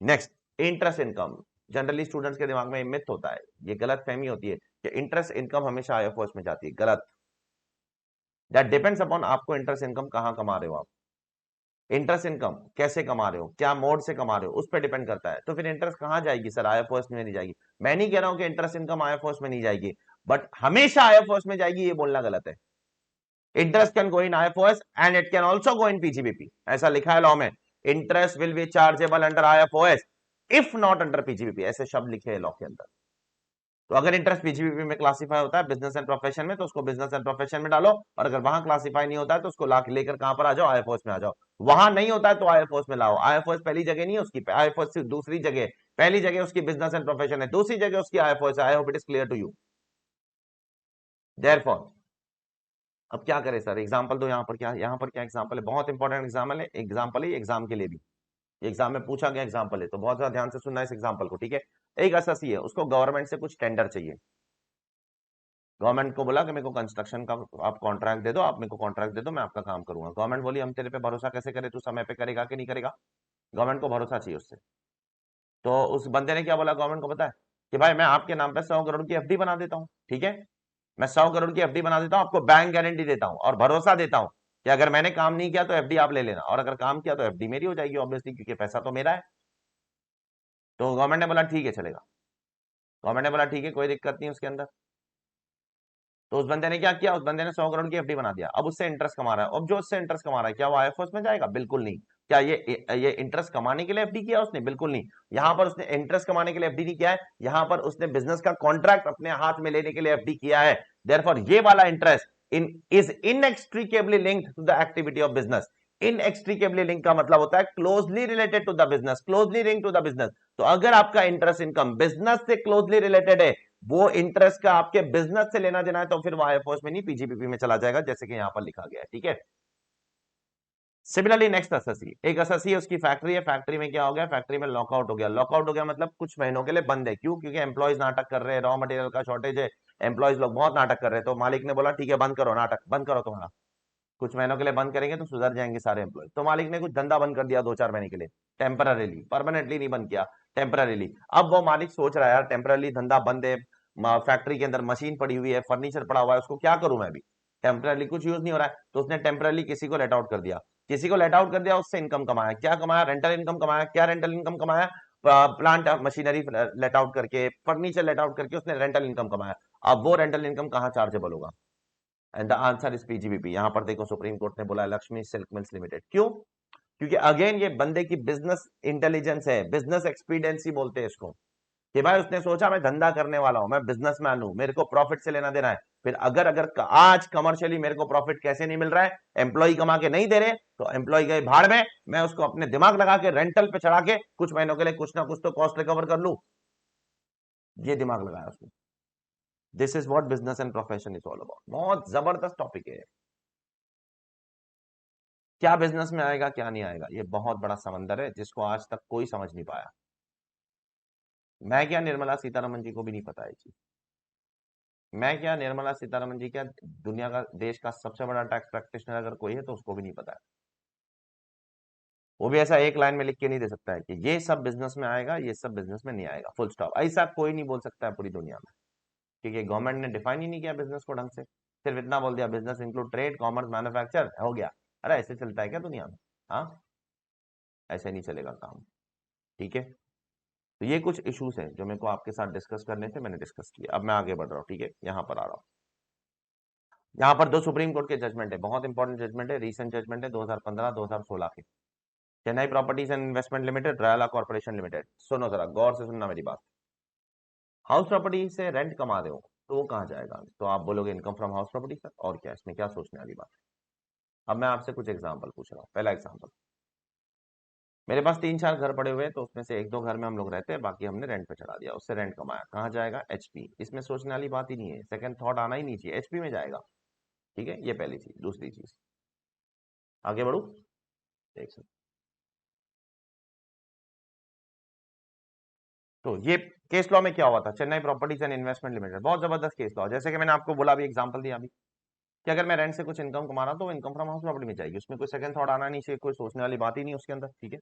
Next, interest income. Generally students के दिमाग में मिथ होता है, ये गलत फहमी होती है कि इंटरेस्ट इनकम हमेशा आईएफओएस में जाती है, गलत। दैट डिपेंड्स अपॉन आपको इंटरेस्ट इनकम कहां कमा रहे हो आप, इंटरेस्ट इनकम कैसे कमा रहे हो, क्या मोड से कमा रहे हो, उस पर डिपेंड करता है। तो फिर इंटरेस्ट कहां जाएगी सर, आईएफओएस में नहीं जाएगी। मैं नहीं कह रहा हूं कि इंटरेस्ट इनकम आईएफओएस में नहीं जाएगी, बट हमेशा आईएफओएस में जाएगी ये बोलना गलत है। Interest can go in IFOS and it can also go in PGBP, ऐसा लिखा है लॉ में। Interest will be chargeable under IFOS if not under PGBP, ऐसे शब्द लिखे हैं लॉ के अंदर। तो अगर इंटरेस्ट पीजीबीपी में क्लासीफाई होता है बिजनेस एंड प्रोफेशन में, तो उसको बिजनेस एंड प्रोफेशन में डालो, और अगर वहां क्लासीफाई नहीं होता है तो उसको लेकर कहां पर आ जाओ, आईएफओएस में आ जाओ। वहां नहीं होता है तो आईएफओएस में लाओ। आईएफओएस पहली जगह नहीं है उसकी, आईएफओएस दूसरी जगह, पहली जगह उसकी बिजनेस एंड प्रोफेशन है, दूसरी जगह उसकी आईएफओएस है। I hope it is clear to you. Therefore अब क्या करें सर, एग्जांपल दो। यहाँ पर क्या एग्जांपल है, बहुत इंपॉर्टेंट एग्जांपल है ये एग्जाम के लिए भी, एग्जाम में पूछा गया एग्जांपल है, तो बहुत ज्यादा ध्यान से सुनना है इस एग्जांपल को। ठीक है। एक एसएससी है, उसको गवर्नमेंट से कुछ टेंडर चाहिए। गवर्नमेंट को बोला कि मेरे को कंस्ट्रक्शन का आप कॉन्ट्रैक्ट दे दो, आप मेरे को कॉन्ट्रैक्ट दे दो, मैं आपका काम करूंगा। गवर्नमेंट बोली हम तेरे पे भरोसा कैसे करें, तू समय पे करेगा कि नहीं करेगा, गवर्नमेंट को भरोसा चाहिए उससे। तो उस बंदे ने क्या बोला गवर्नमेंट को, पता है कि भाई मैं आपके नाम पे 100 करोड़ की एफडी बना देता हूँ। ठीक है। मैं 100 करोड़ की एफडी बना देता हूँ, आपको बैंक गारंटी देता हूँ और भरोसा देता हूँ कि अगर मैंने काम नहीं किया तो एफडी आप ले लेना, और अगर काम किया तो एफडी मेरी हो जाएगी ऑब्वियसली, क्योंकि पैसा तो मेरा है। तो गवर्नमेंट ने बोला ठीक है चलेगा, गवर्नमेंट ने बोला ठीक है कोई दिक्कत नहीं उसके अंदर। तो उस बंदे ने क्या किया, उस बंदे ने 100 करोड़ की एफडी बना दिया, अब उससे इंटरेस्ट कमा रहा है। अब जो उससे इंटरेस्ट कमा रहा है क्या वो आईएफओएस में जाएगा? बिल्कुल नहीं। क्या ये इंटरेस्ट कमाने के लिए एफडी किया उसने? बिल्कुल नहीं। यहां पर उसने इंटरेस्ट कमाने के लिए एफडी नहीं किया है, यहां पर उसने बिजनेस का कॉन्ट्रैक्ट अपने हाथ में लेने के लिए एफडी किया है। देयरफॉर ये वाला interest is inextricably linked to the activity of business, inextricably link का मतलब होता है closely related to the business, closely link to the business. तो अगर आपका इंटरेस्ट इनकम बिजनेस से क्लोजली रिलेटेड है, वो इंटरेस्ट का आपके बिजनेस से लेना देना है, तो फिर वो आईएफओएस में नहीं पीजीपीपी में चला जाएगा, जैसे कि यहां पर लिखा गया है। ठीक है। सिमिलरली नेक्स्ट एसएससी, एक एसएससी है, उसकी फैक्ट्री है, फैक्ट्री में क्या हो गया, फैक्ट्री में लॉकआउट हो गया। लॉकआउट हो गया मतलब कुछ महीनों के लिए बंद है। क्यों? क्योंकि एम्प्लॉयज नाटक कर रहे हैं, रॉ मटेरियल का शॉर्टेज है, एम्प्लॉयज लोग बहुत नाटक कर रहे हैं। तो मालिक ने बोला ठीक है बंद करो, नाटक बंद करो तुम्हारा, कुछ महीनों के लिए बंद करेंगे तो सुधर जाएंगे सारे एम्प्लॉय। तो मालिक ने कुछ धंधा बंद कर दिया 2-4 महीने के लिए, टेम्पररीली, परमानेंटली नहीं बंद किया, टेम्पररीली। अब वो मालिक सोच रहा है यार टेम्पररी धंधा बंद है, फैक्ट्री के अंदर मशीन पड़ी हुई है, फर्नीचर पड़ा हुआ है, उसको क्या करूं मैं भी, टेम्पररी कुछ यूज नहीं हो रहा है, तो उसने टेम्पररी किसी को लेट आउट कर दिया, किसी को लेट आउट कर दिया, उससे इनकम कमाया। क्या कमाया? रेंटल इनकम कमाया। क्या रेंटल इनकम कमाया? प्लांट मशीनरी लेट आउट करके, फर्नीचर लेट आउट करके उसने रेंटल इनकम कमाया। अब वो रेंटल इनकम कहां चार्जेबल होगा? And the answer is PGBP. यहां पर देखो सुप्रीम कोर्ट ने बोला लक्ष्मी सिल्क मिल्स लिमिटेड। क्यों? क्योंकि अगेन ये बंदे की बिजनेस इंटेलिजेंस है, बिजनेस एक्सपीडियंसी बोलते हैं इसको, कि भाई उसने सोचा मैं धंधा करने वाला हूं, मैं बिजनेसमैन हूं, मेरे को प्रॉफिट से लेना देना है। फिर अगर अगर आज कमर्शियली मेरे को प्रॉफिट कैसे नहीं मिल रहा है, एम्प्लॉय कमा के नहीं दे रहे, तो एम्प्लॉय गए भाड़ में, मैं उसको अपने दिमाग लगा के रेंटल पे चढ़ा के कुछ महीनों के लिए कुछ ना कुछ तो कॉस्ट रिकवर कर लू, ये दिमाग लगाया उसने। This is what business and profession is all about. बहुत जबरदस्त टॉपिक है। क्या बिजनेस में आएगा क्या नहीं आएगा, ये बहुत बड़ा समंदर है जिसको आज तक कोई समझ नहीं पाया। मैं क्या, निर्मला सीतारमन जी को भी नहीं पता है चीज। मैं क्या, निर्मला सीतारमन जी क्या, दुनिया का, देश का सबसे बड़ा टैक्स प्रैक्टिशनर अगर कोई है तो उसको भी नहीं पता है। वो भी ऐसा एक लाइन में लिख के नहीं दे सकता है कि ये सब बिजनेस में आएगा, ये सब बिजनेस में नहीं आएगा, फुल स्टॉप। ऐसा कोई नहीं बोल सकता है पूरी दुनिया में, क्योंकि गवर्नमेंट ने डिफाइन ही नहीं किया बिजनेस को ढंग से। सिर्फ इतना बोल दिया business include trade, commerce, manufacture, हो गया। अरे ऐसे चलता है क्या दुनिया में? हाँ, ऐसे नहीं चलेगा काम। ठीक है। तो ये कुछ इश्यूज हैं जो मेरे को आपके साथ डिस्कस करने थे, मैंने डिस्कस किया। अब मैं आगे बढ़ रहा हूँ। ठीक है, यहाँ पर आ रहा हूँ। यहाँ पर 2 सुप्रीम कोर्ट के जजमेंट है, बहुत इंपॉर्टेंट जजमेंट है, रीसेंट जजमेंट है 2015-2016 के। Chennai properties and investment limited, Raila corporation limited. सुनो जरा गौर से सुनना मेरी बात। हाउस प्रॉपर्टी से रेंट कमा रहे हो तो वो कहाँ जाएगा? तो आप बोलोगे income from house property sir, और क्या, इसमें क्या सोचने वाली बात है। अब मैं आपसे कुछ एग्जांपल पूछ रहा हूँ। पहला एग्जांपल, मेरे पास 3-4 घर पड़े हुए हैं, तो उसमें से 1-2 घर में हम लोग रहते हैं, बाकी हमने रेंट पे चढ़ा दिया, उससे रेंट कमाया। कहाँ जाएगा? एचपी। इसमें सोचने वाली बात ही नहीं है, सेकंड थॉट आना ही नहीं चाहिए, एचपी में जाएगा। ठीक है, ये पहली चीज। दूसरी चीज, आगे बढ़ू, एक सेकंड। तो ये केस लॉ में क्या हुआ था, Chennai properties and investment limited, बहुत जबरदस्त केस लॉ। जैसे कि मैंने आपको बोला, अभी एग्जांपल दिया अभी, कि अगर मैं रेंट से कुछ इनकम कमा रहा हूं तो इनकम फ्रॉम हाउस प्रॉपर्टी में जाएगी, उसमें कोई सेकंड थॉट आना नहीं चाहिए, कोई सोचने वाली बात ही नहीं उसके अंदर। ठीक है।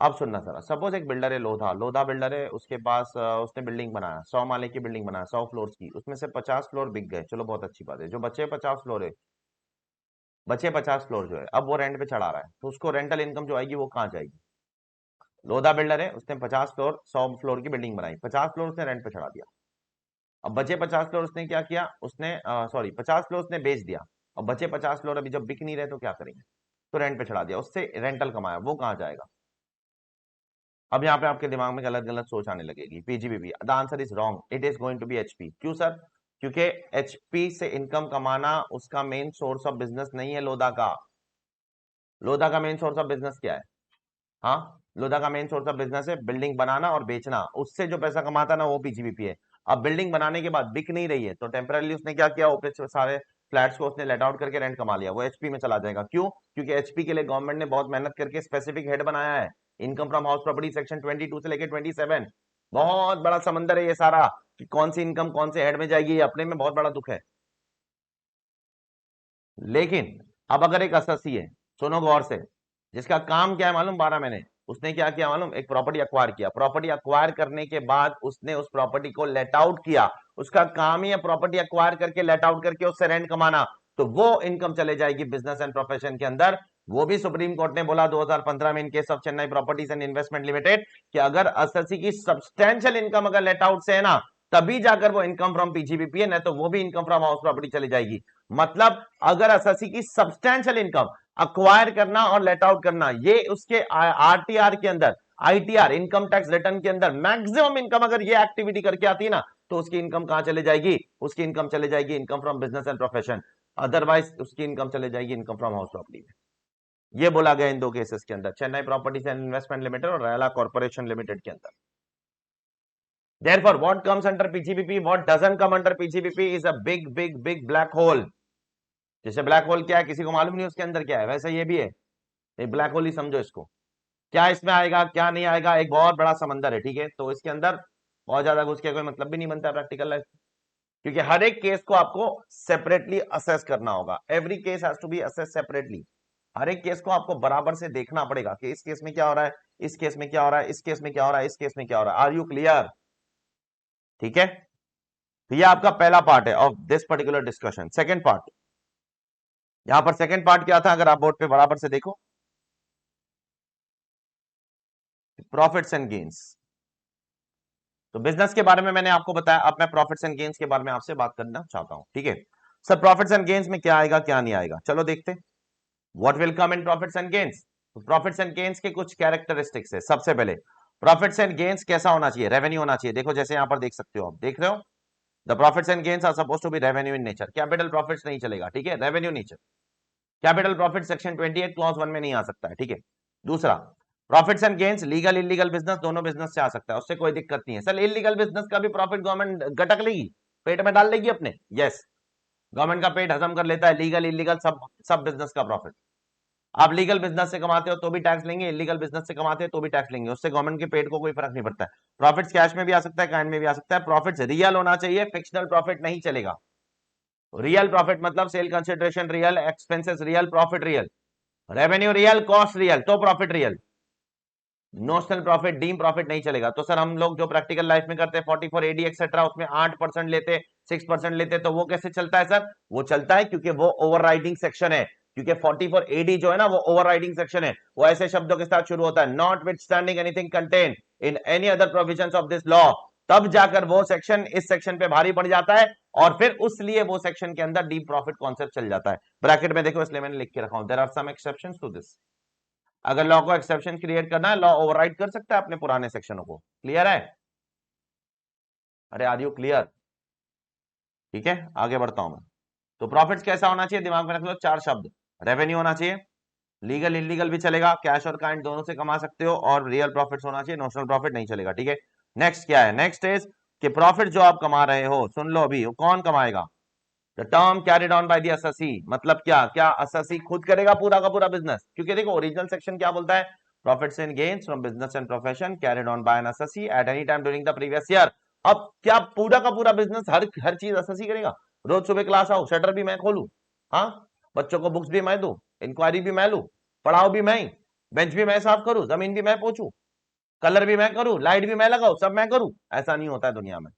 अब सुनना जरा, सपोज एक बिल्डर है, लोधा, लोधा बिल्डर है, उसके पास उसने बिल्डिंग बनाया, 100 माले की बिल्डिंग बनाया, 100 फ्लोर की, उसमें से 50 फ्लोर बिक गए, चलो बहुत अच्छी बात है। जो बचे 50 फ्लोर है, बचे 50 फ्लोर जो है, अब वो रेंट पे चढ़ा रहा है, तो उसको रेंटल इनकम जो आएगी वो कहाँ जाएगी? लोधा बिल्डर है, उसने 50 फ्लोर, 100 फ्लोर की बिल्डिंग बनाई, 50 फ्लोर उसने रेंट पे चढ़ा दिया। अब बचे 50 फ्लोर उसने क्या किया, उसने सॉरी 50 फ्लोर उसने बेच दिया। अब बचे 50 फ्लोर अभी जब बिक नहीं रहे तो क्या करेंगे? तो रेंट पे चढ़ा दिया, उससे रेंटल कमाया, वो कहाँ जाएगा? अब यहाँ पे आपके दिमाग में गलत गलत सोच आने लगेगी। PGBB, the answer is wrong, it is going to be HP. क्यों सर? क्योंकि एचपी से इनकम कमाना उसका मेन सोर्स ऑफ बिजनेस नहीं है लोधा का। लोधा का मेन सोर्स ऑफ बिजनेस क्या है? हाँ, लोधा का मेन सोर्स ऑफ बिजनेस है बिल्डिंग बनाना और बेचना, उससे जो पैसा कमाता ना वो पीजीबीपी है। अब बिल्डिंग बनाने के बाद बिक नहीं रही है, तो टेम्पररी उसने क्या किया, ऊपर से सारे फ्लैट्स को उसने लेट आउट करके रेंट कमा लिया, वो एचपी में चला जाएगा। क्यों? क्योंकि एचपी के लिए गवर्नमेंट ने बहुत मेहनत करके स्पेसिफिक हेड बनाया है, income from house property section 22 से लेकर 27। बहुत बड़ा समंदर है ये सारा, कि कौन सी इनकम कौन से हेड में जाएगी, ये अपने में बहुत बड़ा दुख है। लेकिन अब अगर एक एसएससी है, सुनो गौर से, जिसका काम क्या है मालूम, 12 महीने, उसने क्या किया मालूम, एक प्रॉपर्टी अक्वायर किया, प्रॉपर्टी अक्वायर करने के बाद उसने उस प्रॉपर्टी को लेट आउट किया, उसका काम ही है प्रॉपर्टी अक्वायर करके लेट आउट करके उससे रेंट कमाना, तो वो इनकम चले जाएगी बिजनेस एंड प्रोफेशन के अंदर। वो भी सुप्रीम कोर्ट ने बोला 2015 में in case of Chennai properties and investment limited, कि अगर एसएससी की सब्सटेंशियल इनकम अगर लेट आउट से है ना, तभी जाकर वो इनकम फ्रॉम पीजीबीपी है, नहीं तो वो भी इनकम फ्रॉम हाउस प्रॉपर्टी चली जाएगी। मतलब अगर एसएससी की सब्सटेंशियल इनकम अक्वायर करना और लेट आउट करना, ये उसके आरटीआर के अंदर, आईटीआर इनकम टैक्स रिटर्न के अंदर मैक्सिमम इनकम अगर ये एक्टिविटी करके आती है ना, तो उसकी इनकम कहां चले जाएगी? उसकी इनकम चले जाएगी income from business and profession. Otherwise उसकी इनकम चले जाएगी इनकम फ्रॉम हाउस प्रॉपर्टी में। ये बोला गया इन दो केसेस के अंदर, Chennai properties and investment limited और रेला कॉर्पोरेशन लिमिटेड के अंदर। Therefore, what comes under PGBP, what doesn't come under PGBP is a big, big, big black hole. जैसे ब्लैक होल क्या है किसी को मालूम नहीं उसके अंदर क्या है, वैसे ये भी है, एक ब्लैक होल ही समझो इसको। क्या इसमें आएगा क्या नहीं आएगा, एक बहुत बड़ा समंदर है, ठीक है। तो इसके अंदर बहुत ज्यादा घुस के कोई मतलब भी नहीं बनता प्रैक्टिकल लाइफ, क्योंकि हर एक केस को आपको सेपरेटली असेस करना होगा। Every case has to be assess separately. हर एक केस को आपको बराबर से देखना पड़ेगा कि इस केस में क्या हो रहा है, इस केस में क्या हो रहा है, इस केस में क्या हो रहा है, इस केस में क्या हो रहा है। Are you clear? ठीक है, तो ये आपका पहला पार्ट है of this particular discussion. Second part, यहां पर सेकंड पार्ट क्या था, अगर आप बोर्ड पे बराबर से देखो, प्रॉफिट्स एंड गेन्स। तो बिजनेस के बारे में मैंने आपको बताया, अब मैं प्रॉफिट्स एंड गेन्स के बारे में आपसे बात करना चाहता हूं, ठीक है। सर प्रॉफिट्स एंड गेन्स में क्या आएगा क्या नहीं आएगा, चलो देखते हैं। What will come in profits and gains. तो प्रॉफिट्स एंड गेन्स के कुछ कैरेक्टरिस्टिक्स है। सबसे पहले प्रॉफिट्स एंड गेन्स कैसा होना चाहिए, रेवेन्यू होना चाहिए। देखो जैसे यहां पर देख सकते हो, आप देख रहे हो, the profits and gains are suppose to be revenue in nature. Capital profits नहीं चलेगा, ठीक है, revenue nature. Capital profit section 28 clause 1 में नहीं आ सकता है, ठीक है। दूसरा, profits and gains legal illegal business दोनों बिजनेस से आ सकता है, उससे कोई दिक्कत नहीं है। सर इलीगल बिजनेस का भी प्रॉफिट गवर्नमेंट गटक लेगी, पेट में डाल लेगी अपने? यस, गवर्नमेंट का पेट हजम कर लेता है लीगल इलीगल सब सब बिजनेस का प्रॉफिट। आप लीगल बिजनेस से कमाते हो तो भी टैक्स लेंगे, इलीगल बिजनेस से कमाते हो तो भी टैक्स लेंगे, उससे गवर्नमेंट के पेट को कोई फर्क नहीं पड़ता है। प्रॉफिट्स कैश में भी आ सकता है, काइन में भी आ सकता है। प्रॉफिट्स रियल होना चाहिए, फिक्शनल प्रॉफिट नहीं चलेगा। रियल प्रॉफिट मतलब sale consideration real, expenses real, profit real, revenue real, cost real, तो profit real. Notional profit deem profit नहीं चलेगा। तो सर हम लोग जो प्रैक्टिकल लाइफ में करते हैं 44 एडी एक्सेट्रा, उसमें 8% लेते, 6% लेते, तो वो कैसे चलता है सर? वो चलता है क्योंकि वो ओवरराइडिंग सेक्शन है, क्योंकि 44 एडी जो है ना वो ओवरराइडिंग सेक्शन है। वो ऐसे शब्दों के साथ शुरू होता है, not with standing anything contain in any other provisions of this law. तब जाकर वो सेक्शन इस सेक्शन पे भारी पड़ जाता है, और फिर उसलिए वो सेक्शन के अंदर डीप प्रॉफिट कॉन्सेप्ट चल जाता है। ब्रैकेट में देखो, इसलिए मैंने लिख के रखा हूं, there are some exceptions to this. अगर लॉ को एक्सेप्शन क्रिएट करना है, लॉ ओवरराइड कर सकता है अपने पुराने सेक्शनों को। क्लियर है? अरे आर यू क्लियर? ठीक है, आगे बढ़ता हूं मैं। तो प्रॉफिट्स कैसा होना चाहिए, दिमाग में रख लो 4 शब्द। रेवेन्यू होना चाहिए, लीगल इलीगल भी चलेगा, कैश और काइंड दोनों से कमा सकते हो, और रियल प्रॉफिट्स होना चाहिए, नोशनल प्रॉफिट नहीं चलेगा, ठीक है। नेक्स्ट क्या है, नेक्स्ट इज कि प्रॉफिट जो आप कमा रहे हो, सुन लो अभी, वो कौन कमाएगा? The term carried on by the assessee, मतलब क्या क्या एसएससी खुद करेगा पूरा का पूरा बिजनेस? क्योंकि देखो ओरिजिनल सेक्शन क्या बोलता है, profits and gains from business and profession carried on by an SSC at any time during the previous year. अब क्या पूरा का पूरा बिजनेस हर हर चीज एसएससी करेगा? रोज सुबह क्लास आओ, शटर भी मैं खोलूं, हाँ, बच्चों को बुक्स भी मैं दूं, इंक्वायरी भी मैं लूं, पढ़ाओ भी मैं ही, बेंच भी मैं साफ करूं, जमीन भी मैं पोछूं, कलर भी मैं करूं, लाइट भी मैं लगाऊं, सब मैं करूं? ऐसा नहीं होता है दुनिया में।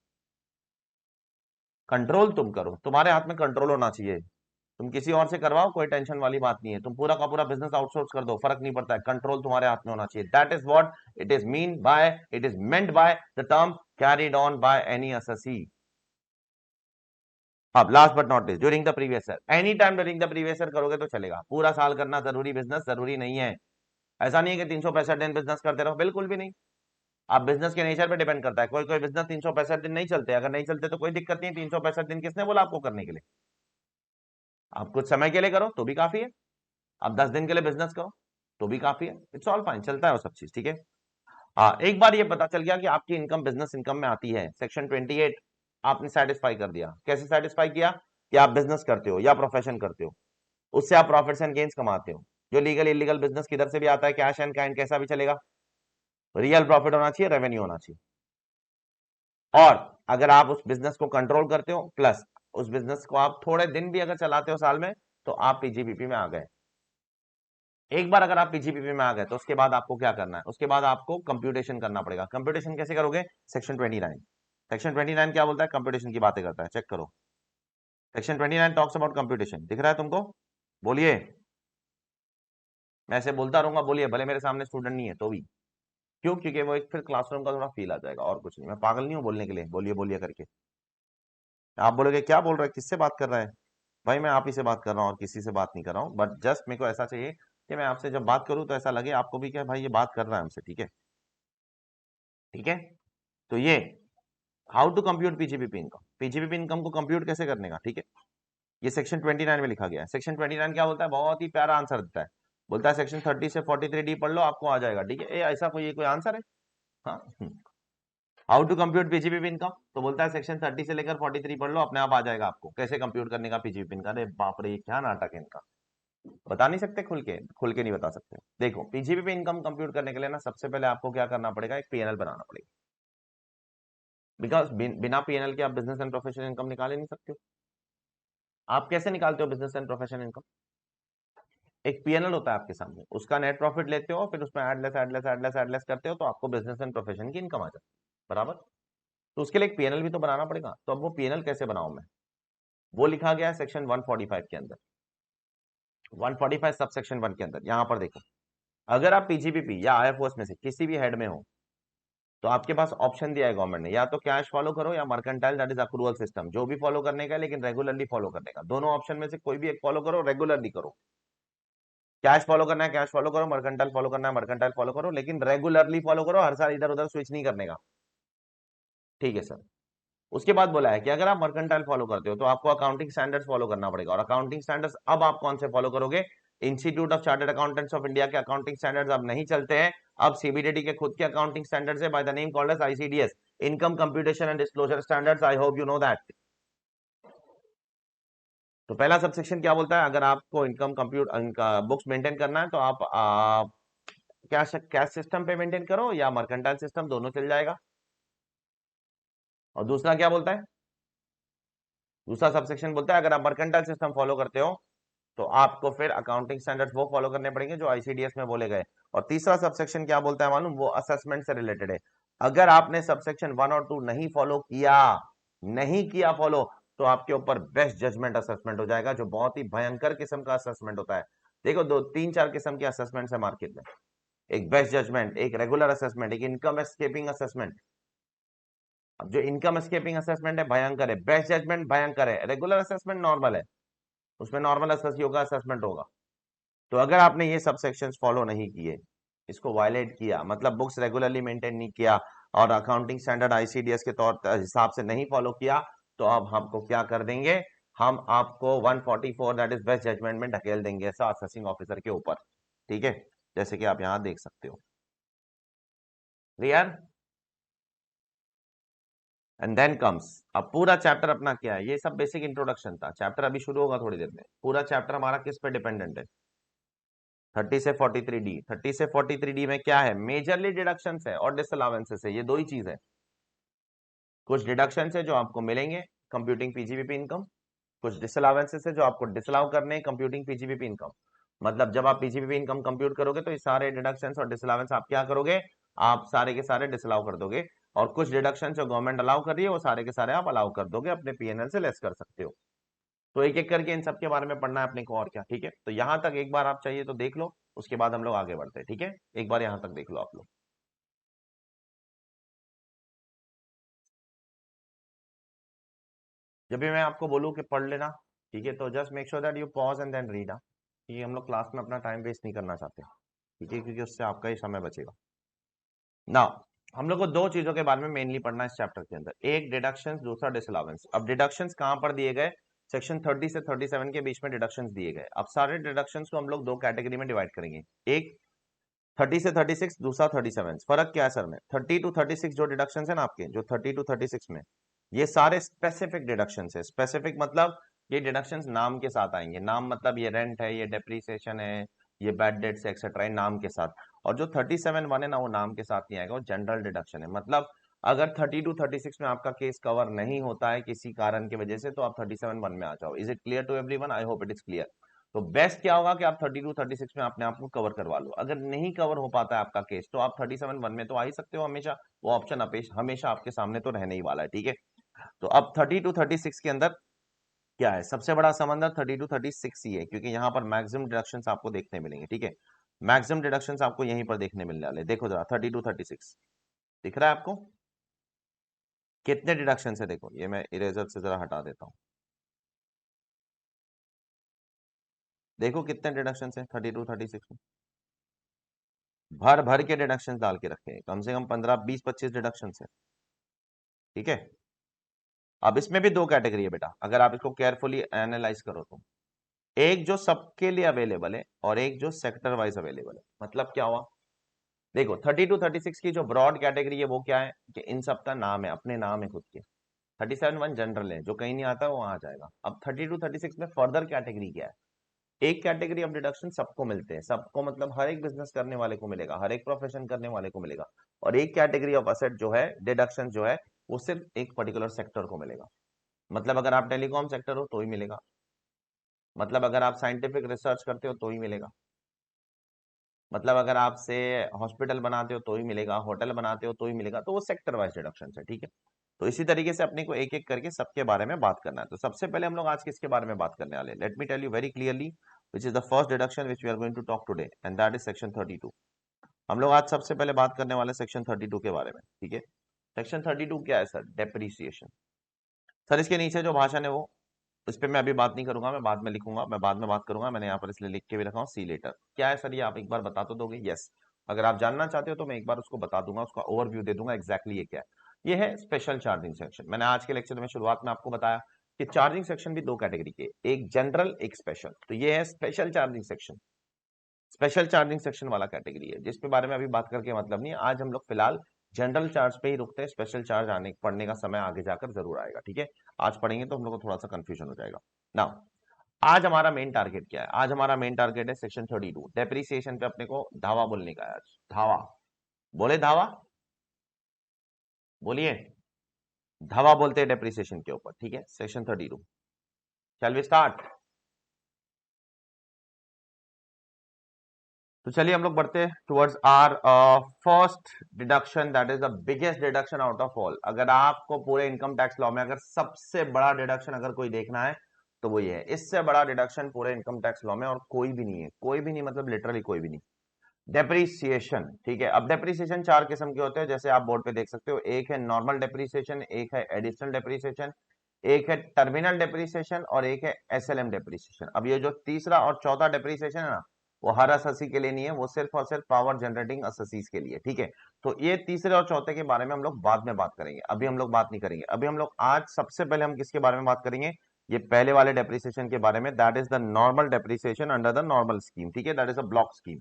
कंट्रोल तुम करो, तुम्हारे हाथ में कंट्रोल होना चाहिए। तुम किसी और से करवाओ, कोई टेंशन वाली बात नहीं है, तुम पूरा का पूरा बिजनेस आउटसोर्स कर दो, फर्क नहीं पड़ता है, कंट्रोल तुम्हारे हाथ में होना चाहिए। That is what it is mean by, it is meant by the term carried on by any SSC. अब last but not least, during the previous year, any time during the previous year करोगे तो चलेगा। पूरा साल करना जरूरी business जरूरी नहीं है। ऐसा नहीं है कि 365 दिन बिजनेस करते रहो, बिल्कुल भी नहीं। आप बिजनेस के नेचर पे डिपेंड करता है, कोई कोई बिजनेस 365 दिन नहीं चलते, अगर नहीं चलते तो कोई दिक्कत नहीं है। 365 दिन किसने बोला आपको करने के लिए? आप कुछ समय के लिए करो तो भी काफी है, आप 10 दिन के लिए बिजनेस करो तो भी काफी है, इट्स ऑल फाइन, चलता है वो सब चीज, ठीक है। हाँ, एक बार ये पता चल गया कि आपकी इनकम बिजनेस इनकम में आती है, सेक्शन 28 आपने सेटिस्फाई कर दिया। कैसे सेटिस्फाई किया? कि आप बिजनेस करते हो या प्रोफेशन करते हो, उससे आप प्रॉफिट्स एंड गेन्स कमाते हो। जो लीगल इलीगल बिजनेस किधर से भी आता है, कैश एंड काइंड कैसा भी चलेगा, रियल प्रॉफिट होना चाहिए, रेवेन्यू होना चाहिए। और अगर आप उस बिजनेस को कंट्रोल करते हो, प्लस उस बिजनेस को आप थोड़े दिन भी अगर चलाते हो साल में, तो आप पीजीबीपी में आ गए। एक बार अगर आप पीजीबीपी में आ गए तो उसके बाद आपको क्या करना है, उसके बाद आपको कंप्यूटेशन करना पड़ेगा। कंप्यूटेशन कैसे करोगे? सेक्शन 29, सेक्शन 29 क्या बोलता है, कंप्यूटेशन की बातें करता है, चेक करो। सेक्शन 29 टॉक्स अबाउट कंप्यूटेशन, दिख रहा है तुमको? बोलिए, मैं ऐसे बोलता रहूंगा, बोलिए, भले मेरे सामने स्टूडेंट नहीं है तो भी। क्यों? क्योंकि वो एक फिर क्लासरूम का थोड़ा फील आ जाएगा, और कुछ नहीं। मैं पागल नहीं हूं बोलने के लिए, बोलिए बोलिए करके। आप बोलोगे क्या बोल रहा है, किससे बात कर रहा है? भाई मैं आप ही से बात कर रहा हूँ और किसी से बात नहीं कर रहा हूँ, बट जस्ट मेरे को ऐसा चाहिए कि मैं आपसे जब बात करूं तो ऐसा लगे आपको भी क्या भाई ये बात कर रहा है हमसे, ठीक है, ठीक है। तो ये how to compute PGBP income, PGBP income को कंप्यूट कैसे करने का, ठीक है, ये सेक्शन 29 में लिखा गया है। सेक्शन 29 क्या बोलता है? बहुत ही प्यारा आंसर देता है, बोलता है सेक्शन 30 से 43D पढ़ लो, आपको आ जाएगा। ठीक है, ऐसा कोई आंसर है? हाँ। How to compute PGP income, तो बोलता है सेक्शन 30 से लेकर 43 पढ़ लो, अपने आप आ जाएगा आपको कैसे कंप्यूट करने का पीजीपी इनकम। अरे बाप रे, क्या नाटक है इनका, बता नहीं सकते खुल के नहीं बता सकते। देखो, पीजीपी पे इनकम कंप्यूट करने के लिए ना सबसे पहले आपको क्या करना पड़ेगा, एक पीएनएल बनाना पड़ेगा। बिकॉज बिना पीएनएल के आप बिजनेस एंड प्रोफेशनल इनकम निकाल ही नहीं सकते हो। आप कैसे निकालते हो बिजनेस एंड प्रोफेशनल इनकम? एक पीएनएल होता है आपके सामने, उसका नेट प्रॉफिट लेते हो, फिर उसमें एडलेस करते हो, तो आपको बिजनेस एंड प्रोफेशन की इनकम आ जाती है। बराबर। तो उसके लिए एक पीएनएल भी तो बनाना पड़ेगा। तो अब वो पीएनएल कैसे बनाऊं मैं, वो लिखा गया है सेक्शन 145 के अंदर, 145 सब सेक्शन 1 के अंदर। यहां पर देखो, अगर आप पीजीपीपी या आईएफओएस में से किसी भी हेड में हो, तो आपके पास ऑप्शन दिया है गवर्नमेंट ने, या तो कैश फॉलो करो या mercantile, that is accrual system, जो भी फॉलो करने का है, लेकिन रेगुलरली फॉलो करने का। दोनों ऑप्शन में से कोई भी एक फॉलो करो, रेगुलरली करो। कैश फॉलो करना है कैश फॉलो करो, मर्केंटाइल फॉलो करना है मर्केंटाइल फॉलो करो, लेकिन रेगुलरली फॉलो करो, हर साल इधर उधर स्विच नहीं करने का। ठीक है सर। उसके बाद बोला है कि अगर आप मर्केंटाइल फॉलो करते हो तो आपको अकाउंटिंग स्टैंडर्ड्स फॉलो करना पड़ेगा। और अकाउंटिंग स्टैंडर्ड्स अब आप कौन से फॉलो करोगे? Institute of chartered accountants of India के अकाउंटिंग स्टैंडर्ड्स अब नहीं चलते हैं, अब सीबीडीटी के खुद के अकाउंटिंग स्टैंडर्ड्स है, by the name called as ICDS, income computation and disclosure standards. I hope you know that. तो पहला सबसेक्शन क्या बोलता है, अगर आपको इनकम कंप्यूट बुक्स मेंटेन करना है तो आप कैश सिस्टम पे मेंटेन करो या मर्केंटाइल सिस्टम, दोनों चल जाएगा। और दूसरा क्या बोलता है, दूसरा सबसेक्शन बोलता है अगर आप मर्केंटाइल सिस्टम फॉलो करते हो तो आपको फिर अकाउंटिंग स्टैंडर्ड्स वो फॉलो करने पड़ेंगे जो आईसीडीएस में बोले गए। और तीसरा सबसेक्शन क्या बोलता है मालूम, वो असेसमेंट से रिलेटेड है। अगर आपने सबसेक्शन 1 और 2 नहीं फॉलो किया, नहीं किया फॉलो, तो आपके ऊपर बेस्ट जजमेंट असेसमेंट हो जाएगा, जो बहुत ही भयंकर किस्म का असेसमेंट होता है। देखो, दो तीन चार किस्म के असेसमेंट है मार्केट में, एक बेस्ट जजमेंट, एक रेगुलर असेसमेंट, एक इनकम एस्केपिंग असेसमेंट। अब जो इनकम एस्केपिंग असेसमेंट है भयंकर है, बेस्ट जजमेंट भयंकर है, रेगुलर असेसमेंट नॉर्मल है, उसमें नॉर्मल असेसमेंट होगा। तो अगर आपने ये सब सेक्शंस फॉलो नहीं किए, इसको वायलेट किया, मतलब बुक्स रेगुलरली मेंटेन नहीं किया और अकाउंटिंग स्टैंडर्ड आईसीडीएस के तौर हिसाब से नहीं फॉलो किया, तो अब हमको क्या कर देंगे, हम आपको 144 दैट इज बेस्ट जजमेंट में ढकेल देंगे ऐसा असेसिंग ऑफिसर के ऊपर। ठीक है, जैसे कि आप यहां देख सकते हो। क्लियर? एंड देन कम्स, अब पूरा चैप्टर अपना क्या है, ये सब बेसिक इंट्रोडक्शन था, चैप्टर अभी शुरू होगा थोड़ी देर में। पूरा चैप्टर हमारा किस पे डिपेंडेंट है? 30 से 43D। 30 से 43D में क्या है, मेजरली डिडक्शंस है और डिसअलावेंसेस है, ये दो ही चीज है। कुछ डिडक्शंस है जो आपको मिलेंगे कंप्यूटिंग पीजीबीपी इनकम, कुछ डिसअलावेंसेस है जो आपको डिसअलाउ करने हैं कंप्यूटिंग पीजीबीपी इनकम। मतलब जब आप पीजीबीपी इनकम कंप्यूट करोगे तो ये सारे डिडक्शंस और डिसअलावेंस आप क्या करोगे, आप सारे के सारे डिसअलाउ कर दोगे। और कुछ डिडक्शन जो गवर्नमेंट अलाउ कर रही है वो सारे के सारे आप अलाउ कर दोगे, अपने पीएनएल से लेस कर सकते हो। तो एक एक करके इन सब के बारे में पढ़ना है अपने को, और क्या। ठीक है, तो यहां तक एक बार आप चाहिए तो देख लो, उसके बाद हम लोग आगे बढ़ते हैं। ठीक है, एक बार यहां तक देख लो आप लोग। जब भी मैं आपको बोलूँ कि पढ़ लेना, ठीक है, तो just make sure that you pause and then read. ठीक है, हम लोग क्लास में अपना टाइम वेस्ट नहीं करना चाहते। ठीक है, क्योंकि उससे आपका ही समय बचेगा ना। हम लोग को दो चीजों के बारे में मेनली पढ़ना है इस चैप्टर के अंदर, एक डिडक्शंस, दूसरा डिसअलावेंस। अब डिडक्शंस कहां पर दिए गए, सेक्शन 30 से 37 के बीच में डिडक्शंस दिए गए। अब सारे डिडक्शंस को हम लोग दो कैटेगरी में डिवाइड करेंगे, एक 30 से 36, दूसरा 37। फर्क क्या है सर में, 30 टू 36 जो डिडक्शंस है ना आपके, जो 30 टू 36 में, ये सारे स्पेसिफिक डिडक्शंस है। स्पेसिफिक मतलब ये डिडक्शंस नाम के साथ आएंगे, नाम मतलब ये रेंट है, ये डेप्रीसिएशन है, ये बैड डेट्स एक्सेट्रा, नाम के साथ। और जो 37(1) है ना, वो नाम के साथ नहीं आएगा, वो जनरल डिडक्शन है। मतलब अगर 30 टू 36 में आपका केस कवर नहीं होता है किसी कारण की वजह से, तो आप 37(1) में आ जाओ। Is it clear to everyone? I hope it is clear. तो बेस्ट क्या होगा कि आप 30 टू 36 में अपने आप को कवर करवा लो। अगर नहीं कवर हो पाता है आपका केस, तो आप 37(1) में तो आ ही सकते हो हमेशा, वो ऑप्शन हमेशा आपके सामने तो रहने ही वाला है। ठीक है, तो अब 30 टू 36 के अंदर क्या है, सबसे बड़ा समंदर 30 टू 36 ही है, क्योंकि यहाँ पर मैक्सिमम डिडक्शंस आपको देखने मिलेंगे। ठीक है, मैक्सिमम डिडक्शंस आपको यहीं पर देखने मिलने वाले। देखो जरा 30 टू 36 दिख रहा है आपको, कितने डिडक्शन है? देखो, ये मैं इरेजर से जरा हटा देता हूँ। देखो कितने डिडक्शन है 30 टू 36 में, भर भर के डिडक्शन डाल के रखे हैं, कम से कम 15 20 25 डिडक्शन है। ठीक है, अब इसमें भी दो कैटेगरी है बेटा, अगर आप इसको केयरफुली एनालाइज करो तो। एक जो सबके लिए अवेलेबल है और एक जो सेक्टर वाइज अवेलेबल है। मतलब क्या हुआ, देखो 32-36 की जो ब्रॉड कैटेगरी है वो क्या है कि इन सबका नाम है, अपने नाम है खुद के। 37-1 जनरल है, जो कहीं नहीं आता है वो आ जाएगा। अब 32-36 में फर्दर कैटेगरी क्या है, एक कैटेगरी ऑफ डिडक्शन सबको मिलते हैं, सबको मतलब हर एक बिजनेस करने वाले को मिलेगा, हर एक प्रोफेशन करने वाले को मिलेगा। और एक कैटेगरी ऑफ असेट जो है डिडक्शन जो है वो सिर्फ एक पर्टिकुलर सेक्टर को मिलेगा। मतलब अगर आप टेलीकॉम सेक्टर हो तो ही मिलेगा, मतलब अगर आप साइंटिफिक रिसर्च करते हो तो ही मिलेगा, मतलब अगर आपसे हॉस्पिटल बनाते हो तो ही मिलेगा, होटल बनाते हो तो ही मिलेगा। तो वो सेक्टर वाइज डिडक्शन है, ठीक है। तो इसी तरीके से अपने को एक एक करके सबके बारे में बात करना है। तो सबसे पहले हम लोग आज किसके बारे में बात करने वाले हैं, let me tell you very clearly which is the first deduction which we are going to talk today, and that is section 32। हम लोग आज सबसे पहले बात करने वाले सेक्शन 32 के बारे में, ठीक है। सेक्शन 32 क्या है सर, डेप्रीसिएशन। सर इसके नीचे जो भाषण है वो, उस पर मैं अभी बात नहीं करूंगा, मैं बाद में लिखूंगा, मैं बाद में बात करूंगा, मैंने यहाँ पर इसलिए लिख के भी रखा हूँ सी लेटर। क्या है सर ये, आप एक बार बता तो दोगे? यस, अगर आप जानना चाहते हो तो मैं एक बार उसको बता दूंगा, उसका ओवरव्यू दे दूंगा एग्जैक्टली ये क्या है। ये है स्पेशल चार्जिंग सेक्शन। मैंने आज के लेक्चर में शुरुआत में आपको बताया कि चार्जिंग सेक्शन भी दो कैटेगरी के, एक जनरल एक स्पेशल। तो ये है special charging section. Special charging section वाला कैटेगरी है जिसके बारे में अभी बात करके मतलब नहीं है। आज हम लोग फिलहाल जनरल चार्ज पे ही रुकते हैं, स्पेशल चार्ज आने पढ़ने का समय आगे जाकर जरूर आएगा, ठीक है। आज पढ़ेंगे तो हम लोग को थोड़ा सा कंफ्यूजन हो जाएगा ना। आज हमारा मेन टारगेट क्या है, आज हमारा मेन टारगेट है सेक्शन 32 डेप्रीसिएशन पे अपने को धावा बोलने का है आज। धावा बोले, धावा बोलिए, धावा बोलते हैं डेप्रीसिएशन के ऊपर, ठीक है। Section 32, shall we start? तो चलिए हम लोग बढ़ते हैं towards our first deduction, that is the biggest deduction out of all. अगर आपको पूरे इनकम टैक्स लॉ में अगर सबसे बड़ा डिडक्शन अगर कोई देखना है तो वो ये है, इससे बड़ा डिडक्शन पूरे इनकम टैक्स लॉ में और कोई भी नहीं है, कोई भी नहीं, मतलब लिटरली कोई भी नहीं। डेप्रीसिएशन, ठीक है। अब डेप्रीसिएशन चार किस्म के होते हैं जैसे आप बोर्ड पे देख सकते हो, एक है नॉर्मल डेप्रीसिएशन, एक है एडिशनल डेप्रीसिएशन, एक है टर्मिनल डेप्रीसिएशन और एक है एसएलएम डेप्रीसिएशन। अब ये जो तीसरा और चौथा डेप्रीसिएशन है ना, वो हर असेसी के लिए नहीं है, वो सिर्फ और सिर्फ पावर जनरेटिंग असेसीज के लिए, ठीक है। तो ये तीसरे और चौथे के बारे में हम लोग बाद में बात करेंगे, अभी हम लोग बात नहीं करेंगे। अभी हम लोग आज सबसे पहले हम किसके बारे में बात करेंगे, ये पहले वाले डेप्रीसिएशन के बारे में, that is the normal depreciation under the normal scheme, ठीक है। That is a block scheme.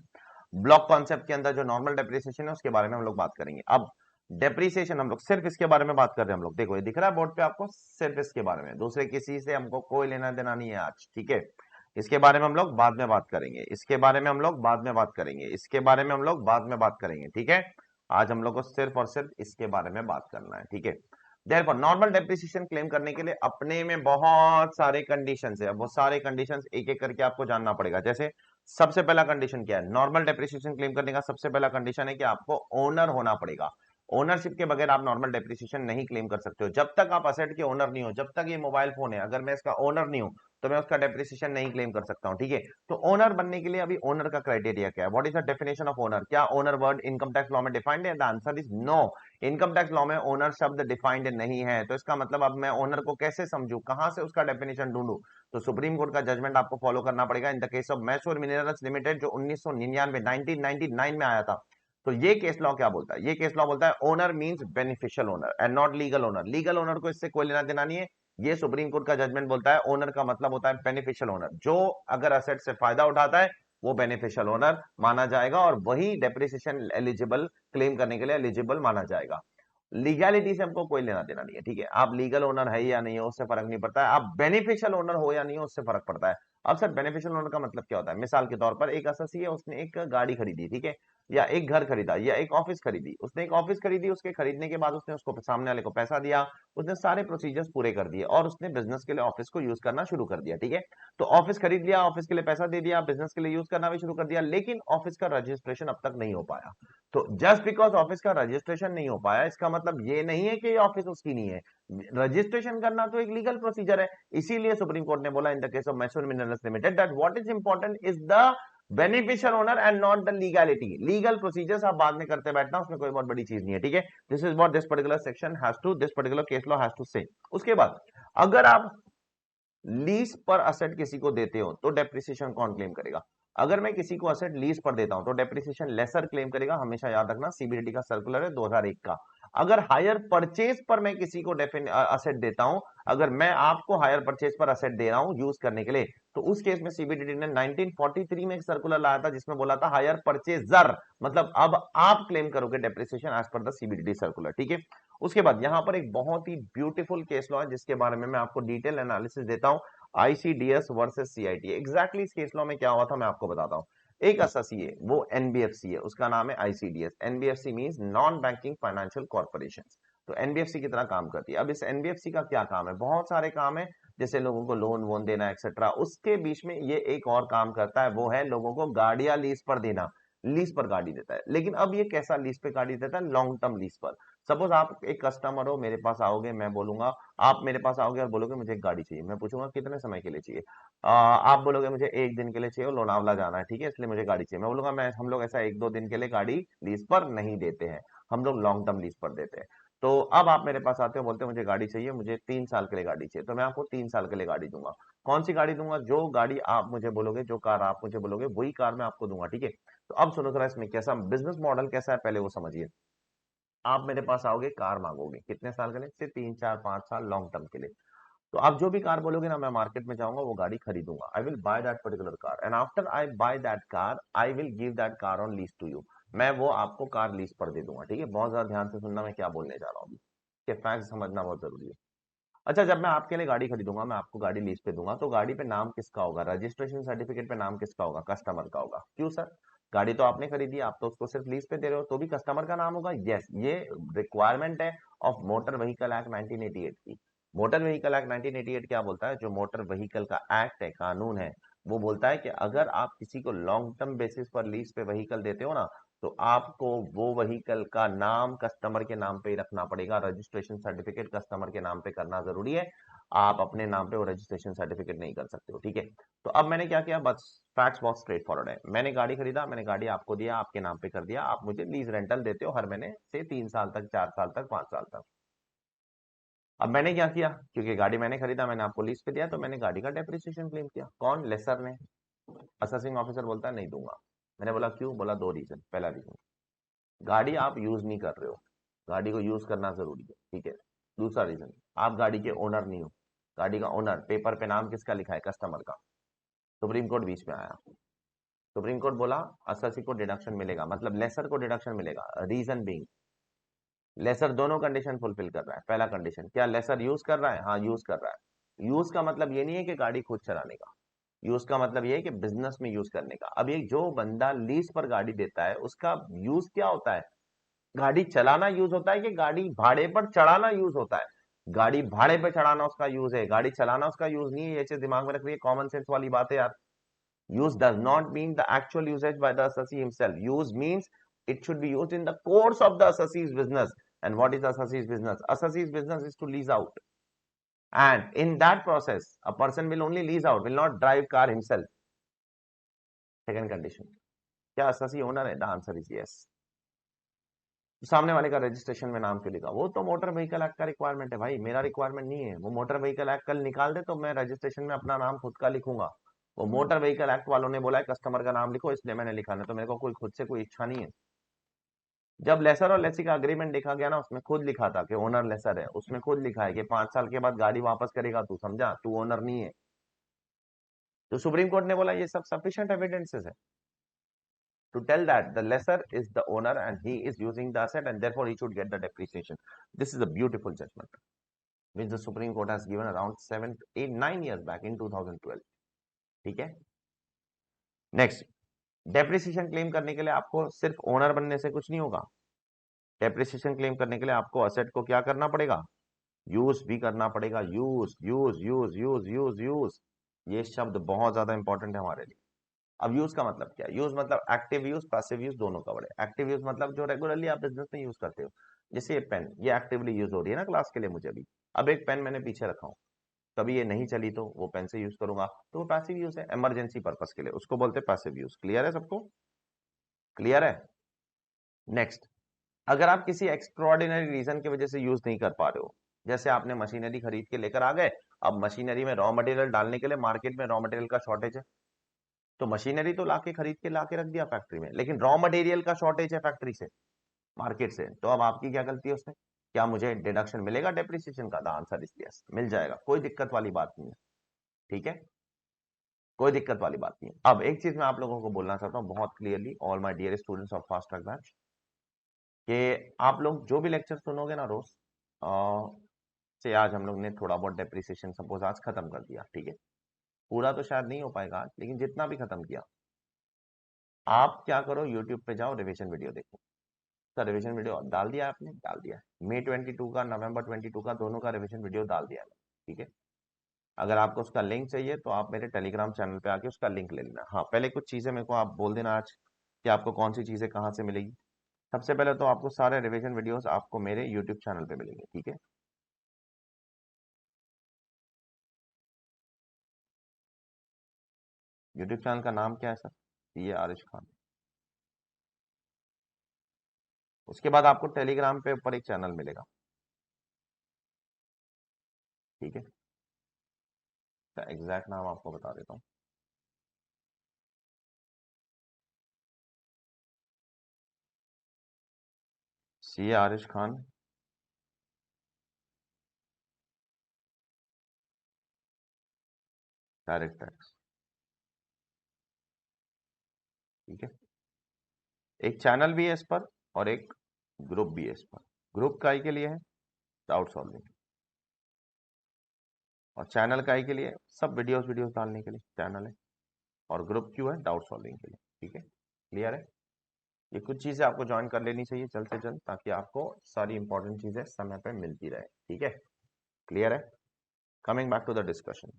Block concept के अंदर जो नॉर्मल डेप्रीसिएशन है उसके बारे में हम लोग बात करेंगे। अब डेप्रीसिएशन हम लोग सिर्फ इसके बारे में बात कर रहे हैं हम लोग, देखो ये दिख रहा है बोर्ड पे आपको, सिर्फ इसके बारे में, दूसरे किसी से हमको कोई लेना देना नहीं है आज, ठीक है। इसके बारे में हम लोग बाद में बात करेंगे, इसके बारे में हम लोग बाद में बात करेंगे, इसके बारे में हम लोग बाद में बात करेंगे, ठीक है। आज हम लोग को सिर्फ और सिर्फ इसके बारे में बात करना है, ठीक है। देयरफॉर नॉर्मल डेप्रिसिएशन क्लेम करने के लिए अपने में बहुत सारे कंडीशंस है। अब वो सारे कंडीशंस एक एक करके आपको जानना पड़ेगा। जैसे सबसे पहला कंडीशन क्या है, नॉर्मल डेप्रिसिएशन क्लेम करने का सबसे पहला कंडीशन है कि आपको ओनर होना पड़ेगा। ओनरशिप के बगैर आप नॉर्मल डेप्रिसिएशन नहीं क्लेम कर सकते हो। जब तक आप असेट के ओनर नहीं हो, जब तक ये मोबाइल फोन है, अगर मैं इसका ओनर नहीं हूं तो मैं उसका डेप्रिसिएशन नहीं क्लेम कर सकता हूं, ठीक है। तो ओनर बनने के लिए अभी ओनर का क्राइटेरिया क्या है, what is the definition of owner? क्या owner word income tax law में डिफाइंड है? The answer is no. Income tax law में ओनर शब्द डिफाइंड नहीं है। तो इसका मतलब अब मैं ओनर को कैसे समझू, कहां से उसका डेफिनेशन ढूंढूं? तो सुप्रीम कोर्ट का जजमेंट आपको फॉलो करना पड़ेगा in the case of Mysore minerals limited, जो 1999 1999 में आया था। तो ये केस लॉ क्या बोलता है, ये केस लॉ बोलता है owner means beneficial owner and not legal owner. Legal owner को इससे कोई लेना देना नहीं है। ये सुप्रीम कोर्ट का जजमेंट बोलता है ओनर का मतलब होता है बेनिफिशियल ओनर, जो अगर असेट से फायदा उठाता है वो बेनिफिशियल ओनर माना जाएगा और वही डेप्रिसिएशन एलिजिबल क्लेम करने के लिए एलिजिबल माना जाएगा। लीगैलिटी से हमको कोई लेना देना नहीं है, ठीक है। आप लीगल ओनर है या नहीं हो उससे फर्क नहीं पड़ता है, आप बेनिफिशियल ओनर हो या नहीं हो उससे फर्क पड़ता है। अब सर बेनिफिशियल ओनर का मतलब क्या होता है? मिसाल के तौर पर एक अससी है, उसने एक गाड़ी खरीदी, ठीक है, या एक घर खरीदा या एक ऑफिस खरीदी। उसने एक ऑफिस खरीदी, उसके खरीदने के बाद उसने उसको सामने वाले को पैसा दिया, उसने सारे प्रोसीजर्स पूरे कर दिए और उसने बिजनेस के लिए ऑफिस को यूज करना शुरू कर दिया, ठीक है। तो ऑफिस खरीद लिया, ऑफिस के लिए पैसा दे दिया, बिजनेस के लिए यूज करना भी शुरू कर दिया, लेकिन ऑफिस का रजिस्ट्रेशन अब तक नहीं हो पाया। तो जस्ट बिकॉज ऑफिस का रजिस्ट्रेशन नहीं हो पाया, इसका मतलब ये नहीं है कि ये ऑफिस उसकी नहीं है। रजिस्ट्रेशन करना तो एक लीगल प्रोसीजर है। इसीलिए सुप्रीम कोर्ट ने बोला in the case of Mysore minerals limited that what is important is the beneficial owner and not the legality. Legal procedures आप बाद में करते बैठना, उसमें कोई बहुत बड़ी चीज नहीं है, ठीक है। This is what this particular section has to, this particular case law has to say. उसके बाद अगर आप लीज पर असेट किसी को देते हो तो डेप्रिसिएशन कौन क्लेम करेगा? अगर मैं किसी को असेट लीज पर देता हूं तो डेप्रिसिएशन लेसर क्लेम करेगा, हमेशा याद रखना, सीबीडीटी का सर्कुलर है 2001 का। अगर हायर परचेज पर मैं किसी को असेट देता हूं, अगर मैं आपको हायर परचेज पर असेट दे रहा हूं यूज करने के लिए, तो उस केस में सीबीडीटी ने 1943 में एक सर्कुलर लाया था जिसमें बोला था हायर परचेजर, मतलब अब आप क्लेम करोगे depreciation as per the CBDT circular, ठीक है। उसके बाद यहां पर एक बहुत ही ब्यूटीफुल केस लॉ है जिसके बारे में मैं आपको डिटेल एनालिसिस देता हूं, आईसीडीएस वर्सेस सीआईटी। एग्जैक्टली इस केस लॉ में क्या हुआ था मैं आपको बताता हूं। एक एसएससी है, वो एनबीएफसी है, उसका नाम है ICDS. NBFC means non banking financial corporation, तो एनबीएफसी की तरह काम करती है। अब इस एनबीएफसी का क्या काम है, बहुत सारे काम है, जैसे लोगों को लोन वोन देना एक्सेट्रा। उसके बीच में ये एक और काम करता है, वो है लोगों को गाड़ियां लीज पर देना, लीज पर गाड़ी देता है। लेकिन अब ये कैसा लीज पे गाड़ी देता है, लॉन्ग टर्म लीज पर। सपोज आप एक कस्टमर हो, मेरे पास आओगे, मैं बोलूंगा, आप मेरे पास आओगे और बोलोगे मुझे एक गाड़ी चाहिए, मैं पूछूंगा कितने समय के लिए चाहिए, आप बोलोगे मुझे एक दिन के लिए चाहिए, लोनावला जाना है, ठीक है, इसलिए मुझे गाड़ी चाहिए। मैं बोलूंगा मैं हम लोग ऐसा एक दो दिन के लिए गाड़ी लीज पर नहीं देते हैं, हम लोग लॉन्ग टर्म लीज पर देते हैं। तो अब आप मेरे पास आते हो, बोलते हो मुझे गाड़ी चाहिए, मुझे 3 साल के लिए गाड़ी चाहिए, तो मैं आपको 3 साल के लिए गाड़ी दूंगा। कौन सी गाड़ी दूंगा, जो गाड़ी आप मुझे बोलोगे, जो कार आप मुझे बोलोगे वही कार मैं आपको दूंगा, ठीक है। तो अब सुनो जरा इसमें कैसा बिजनेस मॉडल कैसा है, पहले वो समझिए। आप मेरे पास आओगे, कार मांगोगे, कितने साल के लिए, सिर्फ 3 4 5 साल लॉन्ग टर्म के लिए। तो आप जो भी कार बोलोगे ना, मैं मार्केट में जाऊंगा, वो गाड़ी खरीदूंगा, I will buy that particular car, and after I buy that car I will give that car on lease to you. मैं वो आपको कार लीज पर दे दूंगा, ठीक है। बहुत ज्यादा ध्यान से सुनना मैं क्या बोलने जा रहा हूँ, कि फैक्ट समझना बहुत जरूरी है। अच्छा, जब मैं आपके लिए गाड़ी खरीदूंगा, मैं आपको गाड़ी लीज पे दूंगा, तो गाड़ी पे नाम किसका होगा, रजिस्ट्रेशन सर्टिफिकेट पे नाम किसका होगा, कस्टमर का होगा। क्यों सर, गाड़ी तो आपने खरीदी, आप तो उसको सिर्फ लीज पे दे रहे हो, तो भी कस्टमर का नाम होगा। यस, ये रिक्वायरमेंट है ऑफ मोटर व्हीकल एक्ट 1988 की। मोटर व्हीकल एक्ट 1988 क्या बोलता है, जो मोटर व्हीकल का एक्ट है, कानून है, वो बोलता है कि अगर आप किसी को लॉन्ग टर्म बेसिस पर लीज पे व्हीकल देते हो ना, तो आपको वो व्हीकल का नाम कस्टमर के नाम पे ही रखना पड़ेगा, रजिस्ट्रेशन सर्टिफिकेट कस्टमर के नाम पे करना जरूरी है। आप अपने नाम पे वो रजिस्ट्रेशन सर्टिफिकेट नहीं कर सकते हो, ठीक है। तो अब मैंने क्या किया, बस फैक्ट्स बहुत स्ट्रेट फॉरवर्ड है। मैंने गाड़ी खरीदा, मैंने गाड़ी आपको दिया, आपके नाम पे कर दिया, आप मुझे लीज रेंटल देते हो हर महीने से 3 साल तक, 4 साल तक, 5 साल तक। अब मैंने क्या किया, क्योंकि गाड़ी मैंने खरीदा, मैंने आपको लीज पे दिया, तो मैंने गाड़ी का डेप्रिसिएशन क्लेम किया। कौन, लेसर ने। असेसिंग ऑफिसर बोलता है नहीं दूंगा। मैंने बोला क्यों, बोला दो रीजन। पहला रीजन, गाड़ी आप यूज नहीं कर रहे हो, गाड़ी को यूज करना जरूरी है, ठीक है। दूसरा रीजन, आप गाड़ी के ओनर नहीं हो, गाड़ी का ओनर पेपर पे नाम किसका लिखा है, कस्टमर का। सुप्रीम कोर्ट बीच में आया, सुप्रीम कोर्ट बोला असेसी को डिडक्शन मिलेगा, मतलब लेसर को डिडक्शन मिलेगा। रीजन बीइंग, लेसर दोनों कंडीशन फुलफिल कर रहा है। पहला कंडीशन क्या, लेसर यूज कर रहा है, हाँ यूज कर रहा है। यूज का मतलब ये नहीं है कि गाड़ी खुद चलाने का, यूज का मतलब ये है कि बिजनेस में यूज करने का। अब ये जो बंदा लीज पर गाड़ी देता है, उसका यूज क्या होता है, गाड़ी चलाना यूज होता है कि गाड़ी भाड़े पर चढ़ाना यूज होता है। गाड़ी भाड़े पर चढ़ाना उसका यूज है, गाड़ी चलाना उसका यूज नहीं है। ये चीज दिमाग में रखिए, कॉमन सेंस वाली बात है यार। use does not mean the actual usage by the assessee himself. Use means it should be used in the course of the assessee's business. And what is the assessee's business? Assessee's business is to lease out, and in that process a person will only lease out, will not drive car himself. Second condition, क्या assessee owner है? The answer is yes. सामने वाले का registration में नाम क्यों लिखा, वो तो मोटर व्हीकल एक्ट का रिक्वायरमेंट है भाई, मेरा रिक्वायरमेंट नहीं है। वो मोटर व्हीकल एक्ट कल निकाल दे तो मैं रजिस्ट्रेशन में अपना नाम खुद का लिखूंगा। वो मोटर व्हीकल एक्ट वालों ने बोला है कस्टमर का नाम लिखो, इसलिए मैंने लिखा, नहीं तो मेरे को कोई खुद से कोई इच्छा नहीं है। जब लेसर और लेसी का अग्रीमेंट देखा गया ना, उसमें खुद लिखा था कि ओनर लेसर है, उसमें खुद लिखा है कि 5 साल के बाद गाड़ी वापस करेगा तू, समझा, तू ओनर नहीं है। तो सुप्रीम कोर्ट ने बोला ये सब सफिशिएंट एविडेंसेस है to tell that the lessor is the owner and he is using the asset and therefore he should get the depreciation. This is a beautiful judgment which the Supreme Court has given around 7, 8, 9 years back in 2012. ठीक है। Next, depreciation claim करने के लिए आपको सिर्फ owner बनने से कुछ नहीं होगा। डेप्रिसिएशन क्लेम करने के लिए आपको असेट को क्या करना पड़ेगा, यूज भी करना पड़ेगा। Use use use use use use, ये शब्द बहुत ज्यादा इंपॉर्टेंट है हमारे लिए। अब यूज का मतलब क्या है, यूज मतलब एक्टिव यूज, पैसिव यूज दोनों का बड़े। एक्टिव यूज मतलब जो रेगुलरली आप बिजनेस में यूज करते हो, जैसे ये पेन, ये एक्टिवली यूज हो रही है ना क्लास के लिए मुझे अभी। अब एक पेन मैंने पीछे रखा हूं, कभी ये नहीं चली तो वो पेन से यूज करूंगा, तो वो पैसिव यूज है, इमरजेंसी पर्पस के लिए, उसको बोलते हैं पैसिव यूज। क्लियर है सबको, क्लियर है। नेक्स्ट, अगर आप किसी एक्स्ट्रॉर्डिनरी रीजन की वजह से यूज नहीं कर पा रहे हो, जैसे आपने मशीनरी खरीद के लेकर आ गए, अब मशीनरी में रॉ मटेरियल डालने के लिए मार्केट में रॉ मटेरियल का शॉर्टेज है, तो मशीनरी तो लाके खरीद के लाके रख दिया फैक्ट्री में, लेकिन रॉ मटेरियल का शॉर्टेज है फैक्ट्री से, मार्केट से, तो अब आपकी क्या गलती है उसमें? क्या मुझे डिडक्शन मिलेगा डेप्रिसिएशन का? द आंसर इज यस, मिल जाएगा, कोई दिक्कत वाली बात नहीं है। ठीक है, कोई दिक्कत वाली बात नहीं है। अब एक चीज मैं आप लोगों को बोलना चाहता हूँ बहुत clearly, all my dear students of fast track batch, कि आप लोग जो भी लेक्चर सुनोगे ना रोज, से आज हम लोग ने थोड़ा बहुत डेप्रिसिएशन सपोज आज खत्म कर दिया, ठीक है, पूरा तो शायद नहीं हो पाएगा आज, लेकिन जितना भी खत्म किया, आप क्या करो, यूट्यूब पे जाओ, रिविजन वीडियो देखो। सर रिविजन वीडियो डाल दिया आपने? डाल दिया है। मई 22 का, नवंबर 22 का, दोनों का रिविजन वीडियो डाल दिया है, ठीक है। अगर आपको उसका लिंक चाहिए तो आप मेरे टेलीग्राम चैनल पे आके उसका लिंक ले लेना। हाँ, पहले कुछ चीजें मेरे को आप बोल देना आज कि आपको कौन सी चीजें कहाँ से मिलेगी। सबसे पहले तो आपको सारे रिविजन वीडियोस आपको मेरे यूट्यूब चैनल पे मिलेंगे, ठीक है। यूट्यूब चैनल का नाम क्या है सर? ये आरिश खान। उसके बाद आपको टेलीग्राम पे ऊपर एक चैनल मिलेगा, ठीक है। एग्जैक्ट नाम आपको बता देता हूँ। सी आरिश खान डायरेक्ट टैक्स, ठीक है। एक चैनल भी है इस पर और एक ग्रुप भी है इस पर। ग्रुप काई के लिए है? Doubt solving. और चैनल काई के लिए? सब वीडियोस वीडियोस डालने के लिए चैनल है। और ग्रुप क्यों है? डाउट सॉल्विंग के लिए, ठीक है। क्लियर है? ये कुछ चीजें आपको ज्वाइन कर लेनी चाहिए जल्द से जल्द, ताकि आपको सारी इंपॉर्टेंट चीजें समय पे मिलती रहे, ठीक है। क्लियर है? Coming back to the discussion.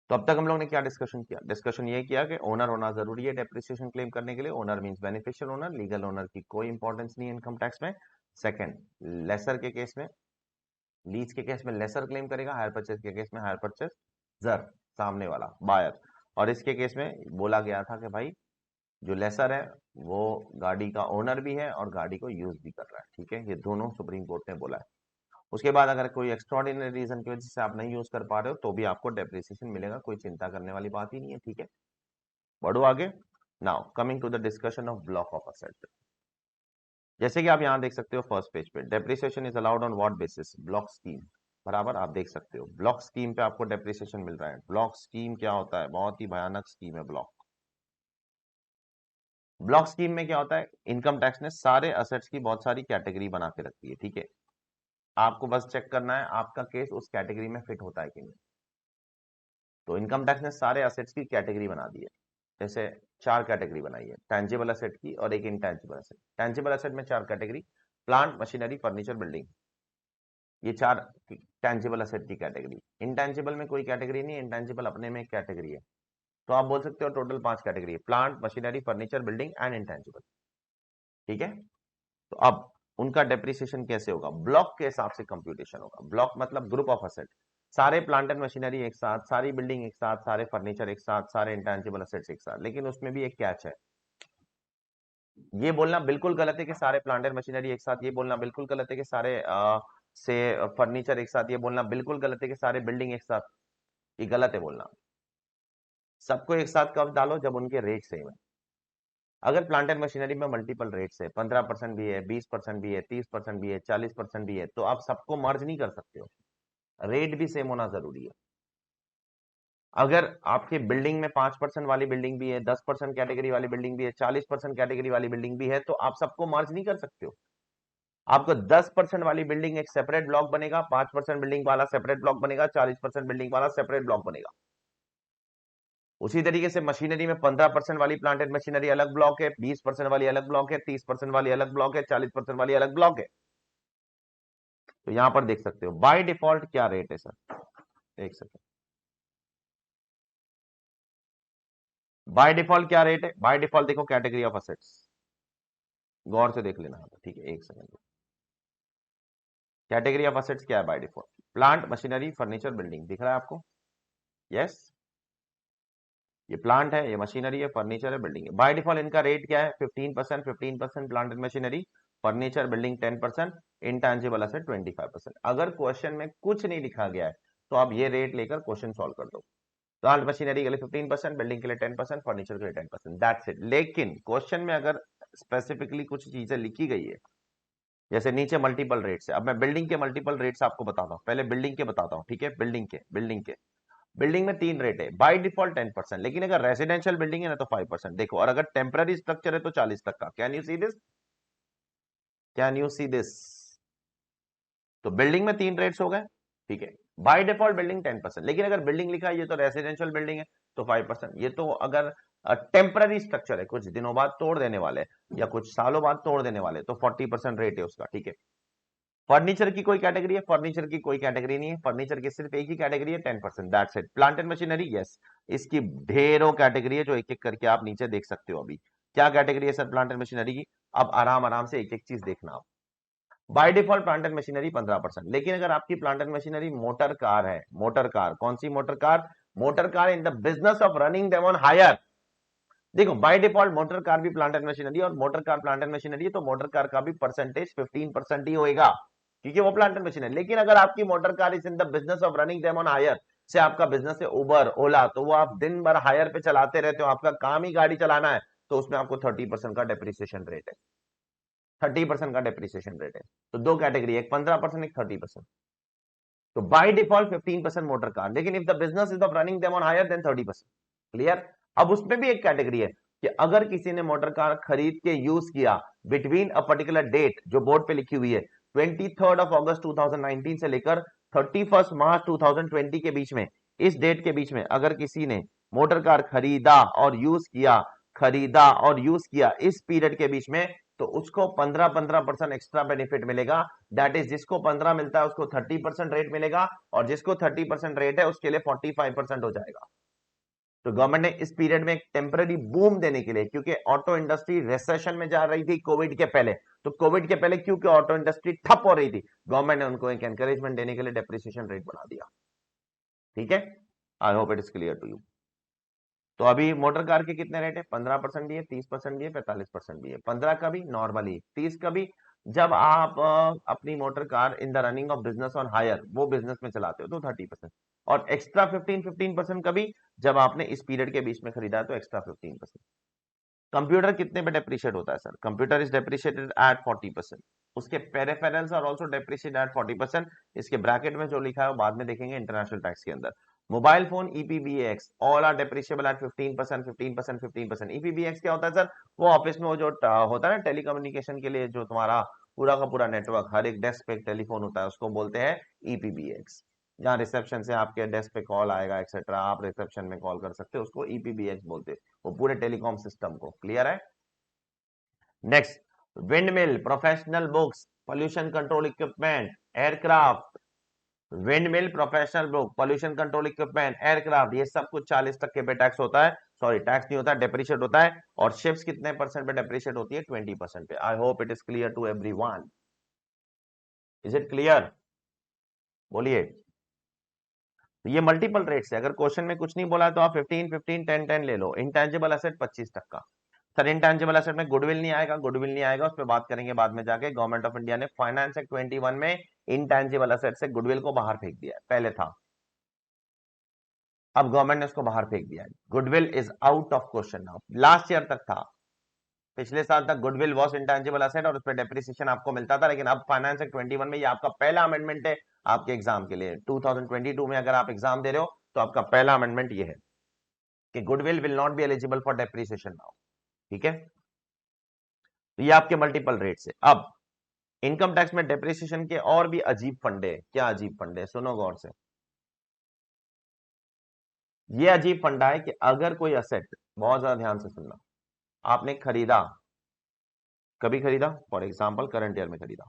तो अब तक हम लोग ने क्या डिस्कशन किया? डिस्कशन ये किया कि ओनर होना जरूरी है डेप्रिसिएशन क्लेम करने के लिए। Owner means beneficial owner. Legal owner की कोई इंपॉर्टेंस नहीं है इनकम टैक्स में। सेकंड, लेसर के केस में, लीज के केस में लेसर क्लेम करेगा, हायर परचेज के केस में हायर परचेज जर, सामने वाला बायर। और इसके केस में बोला गया था कि भाई जो लेसर है वो गाड़ी का ओनर भी है और गाड़ी को यूज भी कर रहा है, ठीक है। ये दोनों सुप्रीम कोर्ट ने बोला है। उसके बाद अगर कोई एक्स्ट्रॉर्डिनरी रीजन की वजह से आप नहीं यूज कर पा रहे हो तो भी आपको डेप्रिसिएशन मिलेगा, कोई चिंता करने वाली बात ही नहीं है, ठीक है। बढ़ो आगे। Now coming to the discussion of block of asset. जैसे कि आप यहां देख सकते हो फर्स्ट पेज पे, depreciation is allowed on what basis? Block scheme. बराबर, आप देख सकते हो ब्लॉक स्कीम पे आपको डेप्रिसिएशन मिल रहा है। ब्लॉक स्कीम क्या होता है? बहुत ही भयानक स्कीम है ब्लॉक। ब्लॉक स्कीम में क्या होता है? इनकम टैक्स ने सारे असेट्स की बहुत सारी कैटेगरी बना के रखी है, ठीक है। आपको बस चेक करना है आपका केस उस कैटेगरी में फिट होता है कि नहीं। तो इनकम टैक्स ने सारे असेट्स की कैटेगरी बना दी है। जैसे चार कैटेगरी बनाई है, टेंजिबल असेट की और एक इंटेंजिबल असेट। टेंजिबल असेट में चार category, plant machinery furniture building, ये चार टेंजिबल असेट की कैटेगरी। इंटेंजिबल में कोई कैटेगरी नहीं है, इंटेंजिबल अपने में एक कैटेगरी है। तो आप बोल सकते हो टोटल पांच कैटेगरी है, plant machinery furniture building and intangible, ठीक है। तो अब उनका डेप्रिसिएशन कैसे होगा? ब्लॉक के हिसाब से कंप्यूटेशन होगा। ब्लॉक मतलब ग्रुप ऑफ असेट, सारे प्लांट एंड मशीनरी एक साथ, सारी बिल्डिंग एक साथ, सारे फर्नीचर एक साथ, सारे इंटेंजिबल असेट्स एक साथ। लेकिन उसमें भी एक कैच है। ये बोलना बिल्कुल गलत है कि सारे प्लांट एंड मशीनरी एक साथ, ये बोलना बिल्कुल गलत है कि सारे से फर्नीचर एक साथ, ये बोलना बिल्कुल गलत है कि सारे बिल्डिंग एक साथ। ये गलत है बोलना। सबको एक साथ कब डालो? जब उनके रेट सेम है। अगर प्लांट एंड मशीनरी में मल्टीपल रेट्स है, 15% भी है, 20% भी है, 30% भी है, 40% भी है, तो आप सबको मर्ज नहीं कर सकते हो। रेट भी सेम होना जरूरी है। अगर आपके बिल्डिंग में 5% वाली बिल्डिंग भी है, 10% कैटेगरी वाली बिल्डिंग भी है, 40% कैटेगरी वाली बिल्डिंग भी है, तो आप सबको मर्ज नहीं कर सकते हो। आपको 10% वाली बिल्डिंग एक सेपरेट ब्लॉक बनेगा, 5% बिल्डिंग वाला सेपरेट ब्लॉक बनेगा, 40% बिल्डिंग वाला सेपरेट ब्लॉक बनेगा। उसी तरीके से मशीनरी में 15% वाली प्लांट एंड मशीनरी अलग ब्लॉक है, 20% वाली अलग ब्लॉक है, 30% वाली अलग ब्लॉक है, 40% वाली अलग ब्लॉक है। तो यहां पर देख सकते हो बाय डिफॉल्ट क्या रेट है सर। एक सेकंड, बाय डिफॉल्ट क्या रेट है? बाय डिफॉल्ट देखो कैटेगरी ऑफ असेट्स, गौर से देख लेना, ठीक है। एक सेकंड, कैटेगरी ऑफ असेट्स क्या है bye default? Plant machinery furniture building, दिख रहा है आपको? यस, ये प्लांट है, ये मशीनरी है, फर्नीचर है, बिल्डिंग है। बाय डिफॉल्ट इनका रेट क्या है? 15%, 15% plant and machinery, furniture building 10%, intangible asset 25%। अगर क्वेश्चन में कुछ नहीं लिखा गया है तो आप ये रेट लेकर क्वेश्चन सॉल्व कर दो। प्लांट मशीनरी के लिए 15%, बिल्डिंग के लिए 10%, फर्नीचर के लिए 10%, दैट्स इट। लेकिन क्वेश्चन में अगर स्पेसिफिकली कुछ चीजें लिखी गई है, जैसे नीचे मल्टीपल रेट्स है। अब मैं बिल्डिंग के मल्टीपल रेट्स आपको बताता हूँ, पहले बिल्डिंग के बताता हूँ, ठीक है। बिल्डिंग में 3 रेट है, बाय डिफॉल्ट 10%, लेकिन अगर रेजिडेंशियल बिल्डिंग है ना तो 5%। देखो, और अगर टेम्पररी स्ट्रक्चर है तो 40 तक का। Can you see this? Can you see this? तो बिल्डिंग में 3 रेट्स हो गए, ठीक है। बाय डिफॉल्ट बिल्डिंग 10%, लेकिन अगर बिल्डिंग लिखा है ये तो रेजिडेंशियल बिल्डिंग है तो 5%। ये तो अगर टेम्पररी स्ट्रक्चर है, कुछ दिनों बाद तोड़ देने वाले या कुछ सालों बाद तोड़ देने वाले, तो 40% रेट है उसका, ठीक है। फर्नीचर की कोई कैटेगरी है? फर्नीचर की कोई कैटेगरी नहीं है, फर्नीचर की सिर्फ एक ही कैटेगरी है, 10%, that's it. Plant and machinery, yes, इसकी ढेरों कैटेगरी है जो एक एक करके आप नीचे देख सकते हो। अभी क्या कैटेगरी है सर प्लांट एंड मशीनरी की? अब आराम आराम से एक एक चीज देखना आप। By default plant and machinery 15%, लेकिन अगर आपकी plant and machinery motor car है, मोटर कार, कौन सी motor car? Motor car in the business of running them on hire. देखो, बाय डिफॉल्ट मोटर कार भी प्लांट एंड मशीनरी, और motor car plant and machinery है तो motor car का भी परसेंटेज 15% ही होएगा, क्योंकि वो प्लांट एंड मशीनरी। लेकिन अगर आपकी motor car is in the business of running them on hire, से आपका बिजनेस है उबर ओला, तो वो आप दिन भर हायर पे चलाते रहते हो, आपका काम ही गाड़ी चलाना है, तो उसमें आपको 30% का डेप्रिसिएशन रेट है। 30% का डेप्रिसिएशन रेट है। तो दो कैटेगरी, एक 15%, एक 30%। तो बाय डिफॉल्ट 15% मोटर कार, लेकिन if the business is of running them on hire then 30%। Clear? अब उसमें भी एक कैटेगरी है कि अगर किसी ने मोटर कार खरीद के यूज किया बिटवीन अ पर्टिकुलर डेट, जो बोर्ड पे लिखी हुई है, 23 अगस्त 2019 से लेकर 31 मार्च 2020 के बीच में, इस डेट के बीच में अगर किसी ने मोटर कार खरीदा और यूज किया, खरीदा और यूज किया इस पीरियड के बीच में, तो उसको 15% एक्स्ट्रा बेनिफिट मिलेगा। दैट इज, जिसको 15 मिलता है उसको 30% रेट मिलेगा, और जिसको 30% रेट है उसके लिए 45% हो जाएगा। तो गवर्नमेंट ने इस पीरियड में एक टेम्पररी बूम देने के लिए, क्योंकि ऑटो इंडस्ट्री रिसेशन में जा रही थी कोविड के पहले, तो कोविड के पहले क्योंकि ऑटो इंडस्ट्री ठप हो रही थी, गवर्नमेंट ने उनको एक एनकरेजमेंट देने के लिए डेप्रिसिएशन रेट बढ़ा दिया। ठीक है, I hope it is clear to you. तो अभी मोटर कार के कितने रेट है? 15% भी है, 30% भी है, 45% भी है। 15 का भी नॉर्मली, 30 का भी जब आप अपनी motor car in the running of business on hire, वो बिजनेस में चलाते हो, तो 30%। और एक्स्ट्रा 15% का भी जब आपने इस पीरियड के बीच में खरीदा है, तो एक्स्ट्रा 15%। कंप्यूटर कितने पे डेप्रिशिएट होता है sir? Computer is depreciated at 40%। उसके peripherals are also depreciated at 40%। इसके ब्रैकेट में जो लिखा है वो बाद में देखेंगे इंटरनेशनल टैक्स के अंदर। Mobile phone EPBX all are depreciable at 15%, 15%, 15%। EPBX क्या होता है सर? वो ऑफिस में वो जो होता है ना टेलीकम्युनिकेशन के लिए, जो तुम्हारा पूरा का पूरा नेटवर्क, हर एक डेस्क पे एक टेलीफोन होता है, उसको बोलते हैं ईपीबीएक्स। जहाँ रिसेप्शन से आपके डेस्क पे कॉल आएगा एक्सेट्रा, आप रिसेप्शन में कॉल कर सकते हो, उसको ईपीबीएक्स बोलते हैं, वो पूरे टेलीकॉम सिस्टम को। क्लियर है? Next, wind mill, professional books, pollution control equipment, aircraft. Wind mill, professional book, pollution control equipment, aircraft, ये सब कुछ 40% पे टैक्स होता है। सॉरी, टैक्स नहीं होता, डेप्रिशिएट होता है। और शिप्स कितने परसेंट पे डेप्रिशिएट होती है? 20% पे। I hope it is clear to everyone. Is it clear? बोलिए। तो ये मल्टीपल रेट्स है, अगर क्वेश्चन में कुछ नहीं बोला है तो आप 15 15 10 10 ले लो। Intangible asset 25%। Sir intangible asset में गुडविल नहीं आएगा, गुडविल नहीं आएगा, उस पर बात करेंगे बाद में जाके। गवर्नमेंट ऑफ इंडिया ने फाइनेंस एक्ट 21 में इंटेंजिबल एसेट से गुडविल को बाहर फेंक दिया है, पहले था, अब गवर्नमेंट ने उसको बाहर फेंक दिया है। Goodwill is out of question now. Last year तक था, पिछले साल तक गुडविल वॉज इंटेंजिबल एसेट और उस पर डेप्रिसिएशन आपको मिलता था, लेकिन अब फाइनेंस एक्ट 21 में ये आपका पहला अमेंडमेंट है आपके एग्जाम के लिए। 2022 में अगर आप एग्जाम दे रहे हो तो आपका पहला अमेंडमेंट ये है कि goodwill will not be eligible for depreciation now. ठीक है, तो ये आपके मल्टीपल रेट से। अब इनकम टैक्स में डेप्रिसिएशन के और भी अजीब फंडे। क्या अजीब फंडे? सुनो गौर से। ये अजीब फंडा है कि अगर कोई असेट, बहुत ज्यादा ध्यान से सुनना, आपने खरीदा, कभी खरीदा, फॉर एग्जांपल करंट ईयर में खरीदा,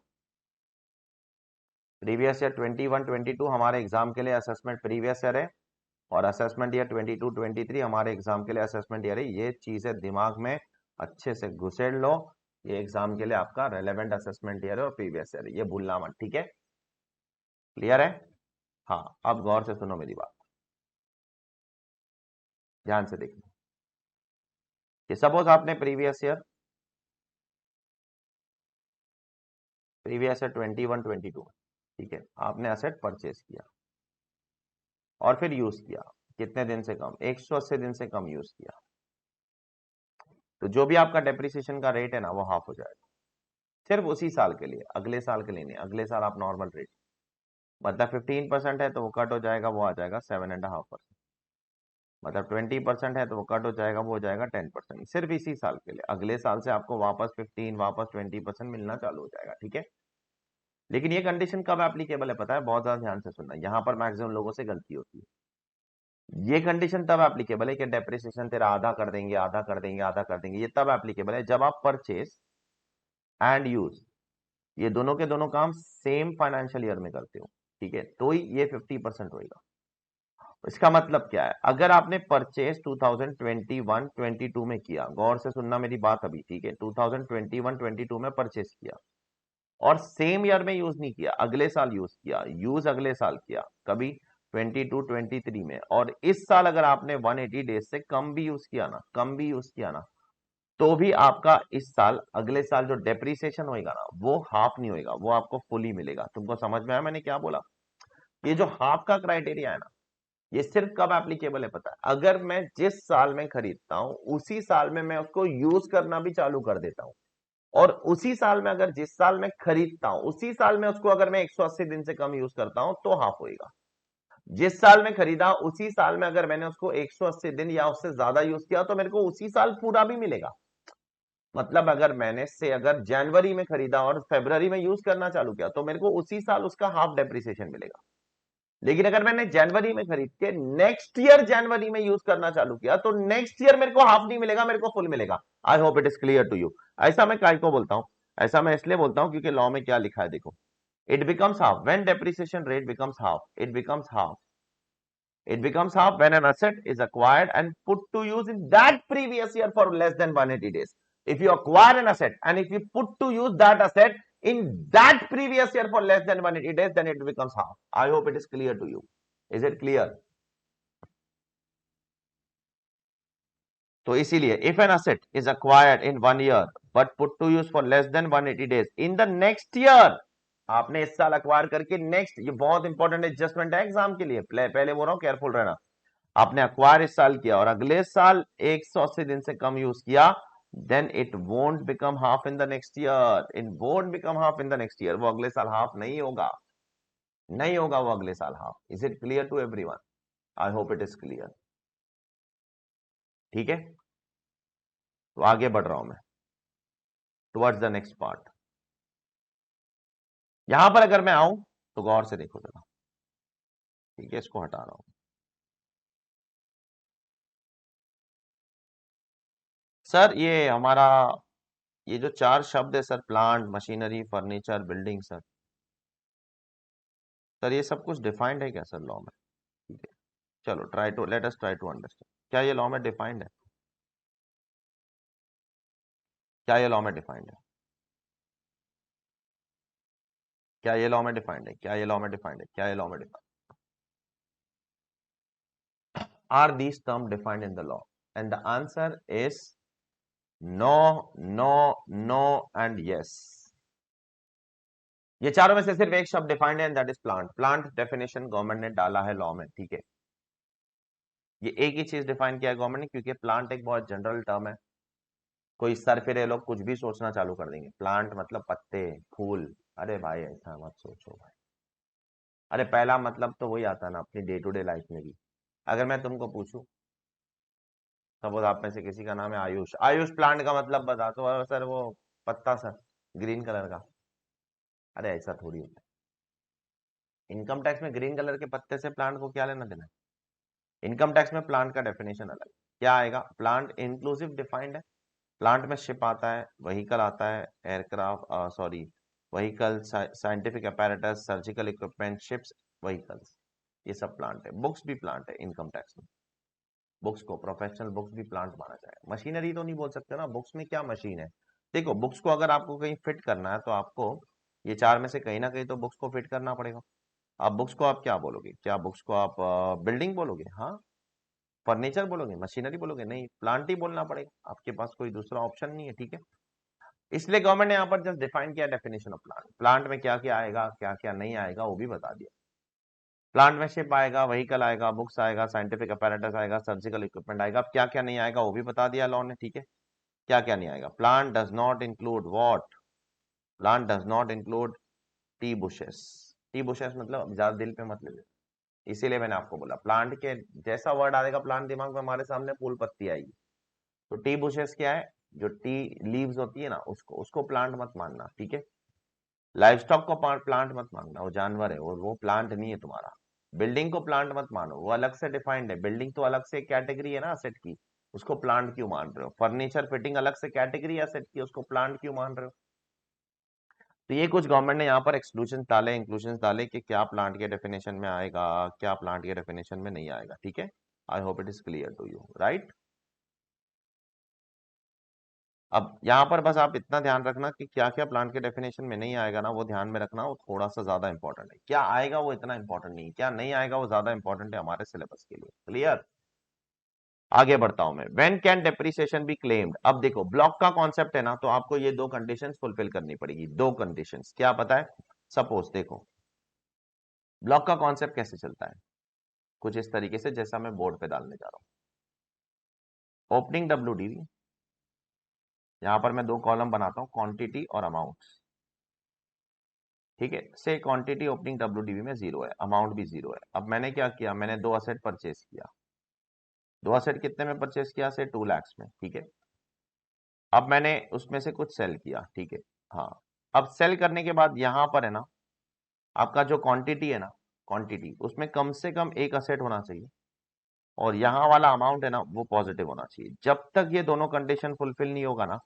प्रीवियस ईयर 21 22 हमारे एग्जाम के लिए असेसमेंट प्रीवियस ईयर है, और असेसमेंट ईयर 22 23 हमारे एग्जाम के लिए असेसमेंट ईयर है। ये चीजें दिमाग में अच्छे से घुसेड़ लो, ये एग्जाम के लिए आपका रेलेवेंट असेसमेंट ईयर है और प्रीवियस ईयर है, ये भूलना मत। ठीक है, क्लियर है? हाँ, अब गौर से सुनो मेरी बात, ध्यान से देखना कि सपोज आपने प्रीवियस ईयर 21 22, ठीक है, आपने असेट परचेज किया और फिर यूज किया, कितने दिन से कम? 180 दिन से कम यूज किया। तो जो भी आपका डेप्रिसिएशन का रेट है ना वो हाफ हो जाएगा, सिर्फ उसी साल के लिए, अगले साल के लिए नहीं। अगले साल आप नॉर्मल रेट, मतलब 15% है तो वो कट हो जाएगा, वो आ जाएगा 7.5%। मतलब 20% है तो वो कट हो जाएगा, वो हो जाएगा 10%, सिर्फ इसी साल के लिए। अगले साल से आपको वापस 15, वापस 20% मिलना चालू हो जाएगा, ठीक है। लेकिन ये कंडीशन कब एप्लीकेबल है पता है, बहुत ज्यादा ध्यान से सुनना, यहाँ पर मैक्सिमम लोगों से गलती होती है। ये कंडीशन तब एप्लीकेबल है कि डेप्रिसिएशन तेरा आधा कर देंगे, आधा कर देंगे, आधा कर देंगे, ये तब एप्लीकेबल है जब आप परचेस एंड यूज ये दोनों के दोनों काम सेम फाइनेंशियल ईयर में करते हो, ठीक है, तो ही ये 50% होगा। इसका मतलब क्या है, अगर आपने परचेस 2021-22 में किया, गौर से सुनना मेरी बात अभी, ठीक है, 2021-22 में परचेस किया और सेम ईयर में यूज नहीं किया, अगले साल यूज किया, यूज अगले साल किया, कभी 22-23 में, और इस साल अगर आपने 180 डेज से कम भी यूज किया ना, कम भी यूज किया ना, तो भी आपका इस साल, अगले साल जो डेप्रिसिएशन होएगा ना वो हाफ नहीं होएगा, वो आपको फुली मिलेगा। तुमको समझ में आया मैंने क्या बोला? ये जो हाफ का क्राइटेरिया है ना, ये सिर्फ कब एप्लीकेबल है पता है, अगर मैं जिस साल में खरीदता हूं उसी साल में मैं उसको यूज करना भी चालू कर देता हूं, और उसी साल में, अगर जिस साल में खरीदता हूं उसी साल में उसको अगर मैं 180 दिन से कम यूज करता हूं तो हाफ होएगा। जिस साल में खरीदा उसी साल में अगर मैंने उसको 180 दिन या उससे ज्यादा यूज किया तो मेरे को उसी साल पूरा भी मिलेगा। मतलब अगर मैंने से अगर जनवरी में खरीदा और फरवरी में यूज करना चालू किया तो मेरे को उसी साल उसका हाफ डेप्रिसिएशन मिलेगा। लेकिन अगर मैंने जनवरी में खरीद के नेक्स्ट ईयर जनवरी में यूज करना चालू किया तो नेक्स्ट ईयर मेरे को हाफ नहीं मिलेगा, मेरे को फुल मिलेगा। I hope it is clear to you. ऐसा मैं काय को बोलता हूं, ऐसा मैं इसलिए बोलता हूं क्योंकि लॉ में क्या लिखा है देखो, it becomes half when depreciation rate becomes half, it becomes half, it becomes half when an asset is acquired and put to use in that previous year for less than 180 days. If you acquire an asset and if you put to use that asset in that previous year for less than 180 days, then it becomes half. I hope it is clear to you. Is it clear? तो इसीलिए if an asset is acquired in 1 year but put to use for less than 180 days in the next year, आपने इस साल acquire करके next, ये बहुत important adjustment है exam के लिए, पहले बोल रहा हूं केयरफुल रहना, आपने अक्वायर इस साल किया और अगले साल 180 दिन से कम यूज किया, then it won't become half in the next year, it won't become half in the next year, वो अगले साल हाफ नहीं होगा, नहीं होगा वो अगले साल half. Is it clear to everyone? I hope it is clear, ठीक है। तो आगे बढ़ रहा हूं मैं टुवर्ड्स द नेक्स्ट पार्ट। यहां पर अगर मैं आऊं तो गौर से देखो जरा, ठीक है, इसको हटा रहा हूं। सर ये हमारा, ये जो चार शब्द है sir, plant, machinery, furniture, building, sir ये सब कुछ डिफाइंड है क्या सर लॉ में? ठीक है, चलो try to let us try to understand, क्या ये लॉ में डिफाइंड है? क्या ये लॉ में डिफाइंड है? क्या ये लॉ में डिफाइंड है? क्या ये लॉ में डिफाइंड है? क्या ये लॉ में defined? Are these term defined in the law? And the answer is no, no, no and yes. ये चारों में से सिर्फ एक शब्द डिफाइंड है and that is plant. Plant definition government ने डाला है लॉ में, ठीक है, ये एक ही चीज डिफाइन किया है गवर्नमेंट ने, क्योंकि प्लांट एक बहुत जनरल टर्म है, कोई सर फिरे लोग कुछ भी सोचना चालू कर देंगे, प्लांट मतलब पत्ते, फूल। अरे भाई ऐसा मत सोचो भाई, अरे पहला मतलब तो वही आता है ना अपनी डे टू डे लाइफ में भी। अगर मैं तुमको पूछूं, सपोज आप में से किसी का नाम है आयुष, आयुष प्लांट का मतलब बता, तो सर वो पत्ता सर, ग्रीन कलर का। अरे ऐसा थोड़ी होता है, इनकम टैक्स में ग्रीन कलर के पत्ते से प्लांट को क्या लेना देना है? इनकम टैक्स में प्लांट का डेफिनेशन अलग, क्या आएगा, प्लांट इंक्लूसिव डिफाइंड है। प्लांट में शिप आता है, व्हीकल आता है, aircraft, sorry, vehicle, scientific apparatus, surgical equipment, ships, vehicles, ये सब प्लांट है। बुक्स भी प्लांट है इनकम टैक्स में, बुक्स को, प्रोफेशनल बुक्स भी प्लांट माना जाएगा। मशीनरी तो नहीं बोल सकते ना, बुक्स में क्या मशीन है? देखो बुक्स को अगर आपको कहीं फिट करना है तो आपको ये चार में से कहीं ना कहीं तो बुक्स को फिट करना पड़ेगा। आप बुक्स को आप क्या बोलोगे, क्या बुक्स को आप बिल्डिंग बोलोगे, हाँ, फर्नीचर बोलोगे, मशीनरी बोलोगे? नहीं, प्लांट ही बोलना पड़ेगा, आपके पास कोई दूसरा ऑप्शन नहीं है, ठीक है। इसलिए गवर्नमेंट ने यहाँ पर जस्ट डिफाइन किया डेफिनेशन ऑफ प्लांट, प्लांट में क्या क्या आएगा, क्या क्या नहीं आएगा वो भी बता दिया। प्लांट में शिप आएगा, व्हीकल आएगा, बुक्स आएगा, साइंटिफिक अपैरेटस आएगा, सर्जिकल इक्विपमेंट आएगा, अब क्या क्या नहीं आएगा वो भी बता दिया लॉ ने, ठीक है। क्या क्या नहीं आएगा? Plant does not include what? Plant does not include T bushes. T bushes मतलब ज्यादा दिल पे मत ले, इसीलिए मैंने आपको बोला प्लांट के जैसा वर्ड आएगा प्लांट दिमाग में हमारे सामने फूल पत्ती आएगी। तो टी बुशेस क्या है? जो टी लीव्स होती है ना, उसको उसको प्लांट मत मानना, ठीक है? लाइव स्टॉक को प्लांट मत मानना, वो जानवर है, वो प्लांट नहीं है तुम्हारा। बिल्डिंग को प्लांट मत मानो, वो अलग से डिफाइंड है। बिल्डिंग तो अलग से कैटेगरी है ना असेट की, उसको प्लांट क्यों मान रहे हो? फर्नीचर फिटिंग अलग से कैटेगरी असेट की, उसको प्लांट क्यों मान रहे हो? तो ये कुछ गवर्नमेंट ने यहाँ पर एक्सक्लूजन डाले, इंक्लूजन डाले कि क्या प्लांट के डेफिनेशन में आएगा, क्या प्लांट के डेफिनेशन में नहीं आएगा, ठीक है? I hope it is clear to you, right? अब यहाँ पर बस आप इतना ध्यान रखना कि क्या क्या प्लांट के डेफिनेशन में नहीं आएगा ना, वो ध्यान में रखना, वो थोड़ा सा ज्यादा इंपॉर्टेंट है। क्या आएगा वो इतना इंपॉर्टेंट नहीं है, क्या नहीं आएगा वो ज्यादा इंपॉर्टेंट है हमारे सिलेबस के लिए। क्लियर? आगे बढ़ता हूं मैं। When can depreciation be claimed? अब देखो ब्लॉक का कॉन्सेप्ट है ना, तो आपको ये दो कंडीशंस फुलफिल करनी पड़ेगी। दो कंडीशंस क्या पता है? सपोज देखो ब्लॉक का कॉन्सेप्ट कैसे चलता है, कुछ इस तरीके से जैसा मैं बोर्ड पे डालने जा रहा हूं। ओपनिंग डब्ल्यूडीवी, यहां पर मैं दो कॉलम बनाता हूं, क्वांटिटी और अमाउंट, ठीक है? से क्वांटिटी ओपनिंग डब्ल्यूडीवी में 0 है, अमाउंट भी 0 है। अब मैंने क्या किया, मैंने दो असेट परचेज किया। दो असेट कितने में परचेज किया? से 2 लाख में, ठीक है? अब मैंने उसमें से कुछ सेल किया, ठीक है? हाँ। अब सेल करने के बाद यहां पर है ना, आपका जो क्वांटिटी है ना, क्वांटिटी उसमें कम से कम एक असेट होना चाहिए, और यहाँ वाला अमाउंट है ना वो पॉजिटिव होना चाहिए। जब तक ये दोनों कंडीशन फुलफिल नहीं होगा ना,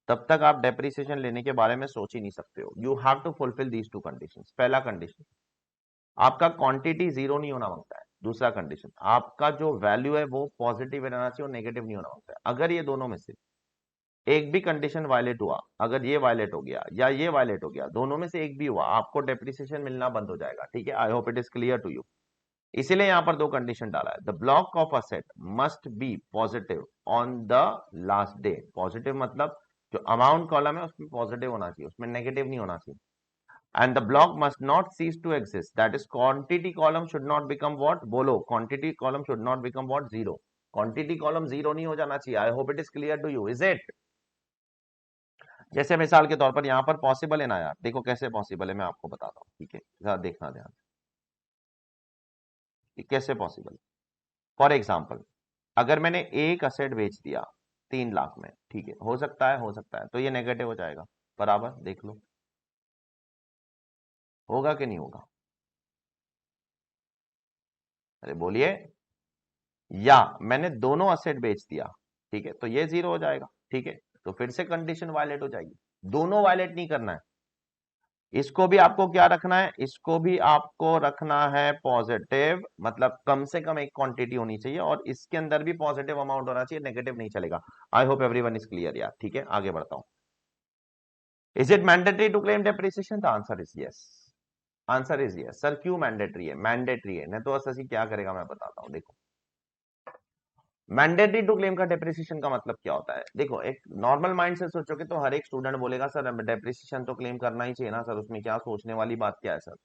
तब तक आप डेप्रिसिएशन लेने के बारे में सोच ही नहीं सकते हो। You have to fulfil these two conditions. पहला कंडीशन, आपका क्वांटिटी 0 नहीं होना मांगता है। दूसरा कंडीशन, आपका जो वैल्यू है वो पॉजिटिव रहना चाहिए और नेगेटिव नहीं होना मांगता है। अगर ये दोनों में से एक भी कंडीशन वायलेट हुआ, अगर ये वायलेट हो गया या ये वायलेट हो गया, दोनों में से एक भी हुआ, आपको डेप्रिसिएशन मिलना बंद हो जाएगा, ठीक है? I hope it is clear to you. इसीलिए यहां पर दो कंडीशन डाला है। The block of asset must be positive on the last day. Positive मतलब जो अमाउंट कॉलम है उसमें पॉजिटिव होना चाहिए, उसमें नेगेटिव नहीं होना चाहिए। And the block must not cease to exist, that is quantity column should not become what? बोलो, quantity column should not become what? 0। Quantity column 0 नहीं हो जाना चाहिए। I hope it is clear to you, is it? जैसे मिसाल के तौर पर यहां पर पॉसिबल है ना यार, देखो कैसे पॉसिबल है, मैं आपको बताता हूं, ठीक है? जरा देखना ध्यान से कैसे पॉसिबल। फॉर एग्जाम्पल, अगर मैंने एक असेट बेच दिया 3 लाख में, ठीक है? हो सकता है, हो सकता है, तो ये नेगेटिव हो जाएगा। बराबर देख लो, होगा कि नहीं होगा? अरे बोलिए। या मैंने दोनों असेट बेच दिया, ठीक है? तो ये 0 हो जाएगा, ठीक है? तो फिर से कंडीशन वायलेट हो जाएगी। दोनों वायलेट नहीं करना है, इसको भी आपको क्या रखना है? इसको भी आपको रखना है पॉजिटिव, मतलब कम से कम एक क्वांटिटी होनी चाहिए और इसके अंदर भी पॉजिटिव अमाउंट होना चाहिए, नेगेटिव नहीं चलेगा। I hope everyone is clear यार, ठीक है? आगे बढ़ता हूं। Is it mandatory to claim depreciation? The answer is yes. Answer is yes. Sir क्यों मैंडेटरी है? मैंडेटरी है, नहीं तो अससी क्या करेगा मैं बताता हूं। देखो मैंडेटरी टू क्लेम का डेप्रिसिएशन का मतलब क्या होता है? देखो एक नॉर्मल माइंड से सोचोगे तो हर एक स्टूडेंट बोलेगा सर डेप्रिसिएशन तो क्लेम करना ही चाहिए ना सर, उसमें क्या सोचने वाली बात क्या है सर?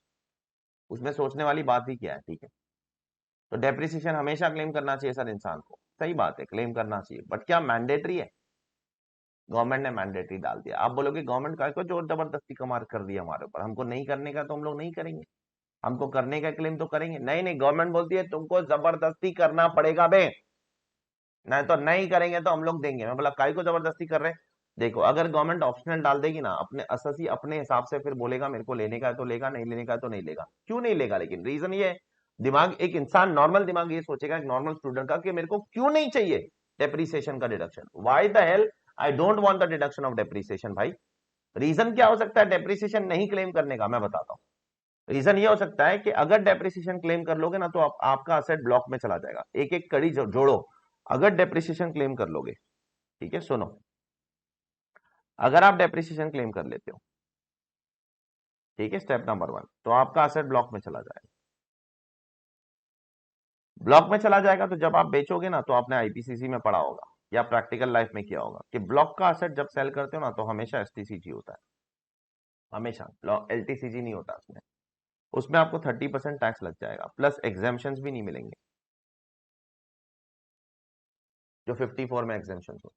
उसमें सोचने वाली बात ही क्या है, ठीक है? तो डेप्रिसिएशन हमेशा क्लेम करना चाहिए सर इंसान को, सही बात है, क्लेम करना चाहिए, बट क्या मैंडेटरी है? गवर्नमेंट ने मैंडेटरी डाल दिया। आप बोलोगे गवर्नमेंट का को जोर जबरदस्ती कमार कर दिया हमारे ऊपर, हमको नहीं करने का तो हम लोग नहीं करेंगे, हमको करने का क्लेम तो करेंगे। नहीं नहीं, गवर्नमेंट बोलती है तुमको जबरदस्ती करना पड़ेगा बे, नहीं तो नहीं करेंगे तो हम लोग देंगे। मैं बोला काय को जबरदस्ती कर रहे हैं? देखो अगर गवर्नमेंट ऑप्शनल डाल देगी ना, अपने अससी अपने हिसाब से फिर बोलेगा मेरे को लेने का है तो लेगा, नहीं लेने का है तो नहीं लेगा। क्यों नहीं लेगा? लेकिन रीजन ये है, दिमाग एक इंसान नॉर्मल दिमाग ये सोचेगा एक नॉर्मल स्टूडेंट का कि मेरे को क्यों नहीं चाहिए डेप्रिसिएशन का deduction, why the hell I don't want the deduction of depreciation. भाई रीजन क्या हो सकता है डेप्रिसिएशन नहीं क्लेम करने का? मैं बताता हूं। रीजन ये हो सकता है कि अगर डेप्रिसिएशन क्लेम कर लोगे ना तो आपका असेट ब्लॉक में चला जाएगा। एक एक कड़ी जोड़ो, अगर डेप्रिसिएशन क्लेम कर लोगे, ठीक है? सुनो, अगर आप डेप्रिसिएशन क्लेम कर लेते हो, ठीक है, स्टेप नंबर 1, तो आपका असेट ब्लॉक में चला जाएगा। ब्लॉक में चला जाएगा तो जब आप बेचोगे ना, तो आपने आईपीसीसी में पढ़ा होगा या प्रैक्टिकल लाइफ में किया होगा कि ब्लॉक का असेट जब सेल करते हो ना तो हमेशा एसटीसीजी होता है, हमेशा। एलटीसीजी नहीं होता उसमें। उसमें आपको 30% टैक्स लग जाएगा, प्लस एग्जामेशन भी नहीं मिलेंगे, जो 54 में एग्जामेशन हो।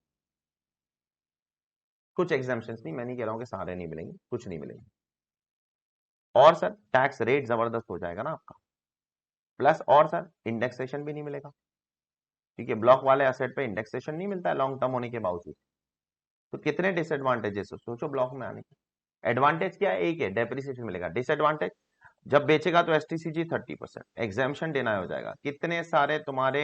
कुछ एग्जाम्पशंस नहीं, मैं नहीं कह रहा हूं कि सारे नहीं मिलेंगे, कुछ नहीं मिलेंगे। और सर टैक्स रेट जबरदस्त हो जाएगा ना आपका, प्लस और सर इंडेक्सेशन भी नहीं मिलेगा। ठीक है, ब्लॉक वाले एसेट पे इंडेक्सेशन नहीं मिलता है लॉन्ग टर्म होने के बावजूद। तो कितने डिसएडवांटेजेस है सोचो ब्लॉक में आने के। एडवांटेज क्या है, एक है डेप्रिसिएशन मिलेगा। डिसएडवांटेज, जब बेचेगा तो एसटीसीजी 30% एग्जाम्पशन देना हो जाएगा। कितने सारे तुम्हारे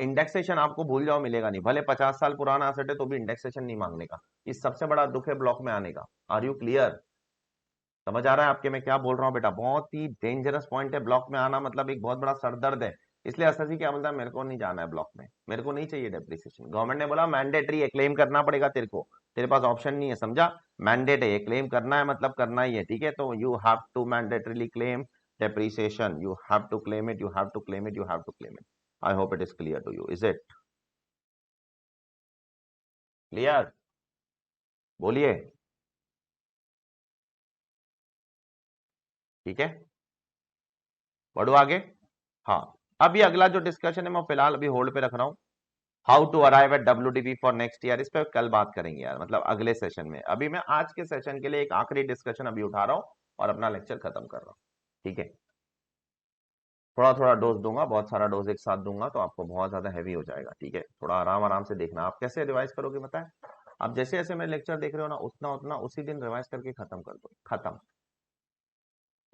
इंडेक्सेशन आपको भूल जाओ, मिलेगा नहीं। भले 50 साल पुराना एसेट है तो भी इंडेक्सेशन नहीं मांगने का। ये सबसे बड़ा दुख है ब्लॉक में आने का। Are you clear? समझ आ रहा है आपके मैं क्या बोल रहा हूँ बेटा? बहुत ही डेंजरस पॉइंट है ब्लॉक में आना, मतलब एक बहुत बड़ा सरदर्द है। इसलिए एसएससी क्या बोलता है, मेरे को नहीं जाना है ब्लॉक में, मेरे को नहीं चाहिए डेप्रिसिएशन। गवर्नमेंट ने बोला मैंडेटरी है, क्लेम करना पड़ेगा तेरे को, तेरे पास ऑप्शन नहीं है, समझा? मैंडेट है, ये क्लेम करना है मतलब करना ही है। ठीक है, तो you have to mandatorily claim depreciation, you have to claim it, you have to claim it, you have to claim it. I hope it is clear to you. Is it clear? बोलिए। ठीक है, बढ़ो आगे। हाँ, अब ये अगला जो डिस्कशन है मैं फिलहाल अभी होल्ड पे रख रहा हूँ। How to arrive at WDP for next year, इस पे कल बात करेंगे यार, मतलब अगले सेशन में। अभी मैं आज के सेशन के लिए एक आखिरी डिस्कशन अभी उठा रहा हूँ और अपना लेक्चर खत्म कर रहा हूँ। ठीक है, थोड़ा थोड़ा डोज दूंगा, बहुत सारा डोज एक साथ दूंगा तो आपको बहुत ज्यादा हैवी हो जाएगा। ठीक है, थोड़ा आराम आराम से देखना। आप कैसे रिवाइज करोगे बताएं? आप जैसे जैसे मेरे लेक्चर देख रहे हो ना, उतना उतना उसी दिन रिवाइज करके खत्म कर दो, खत्म,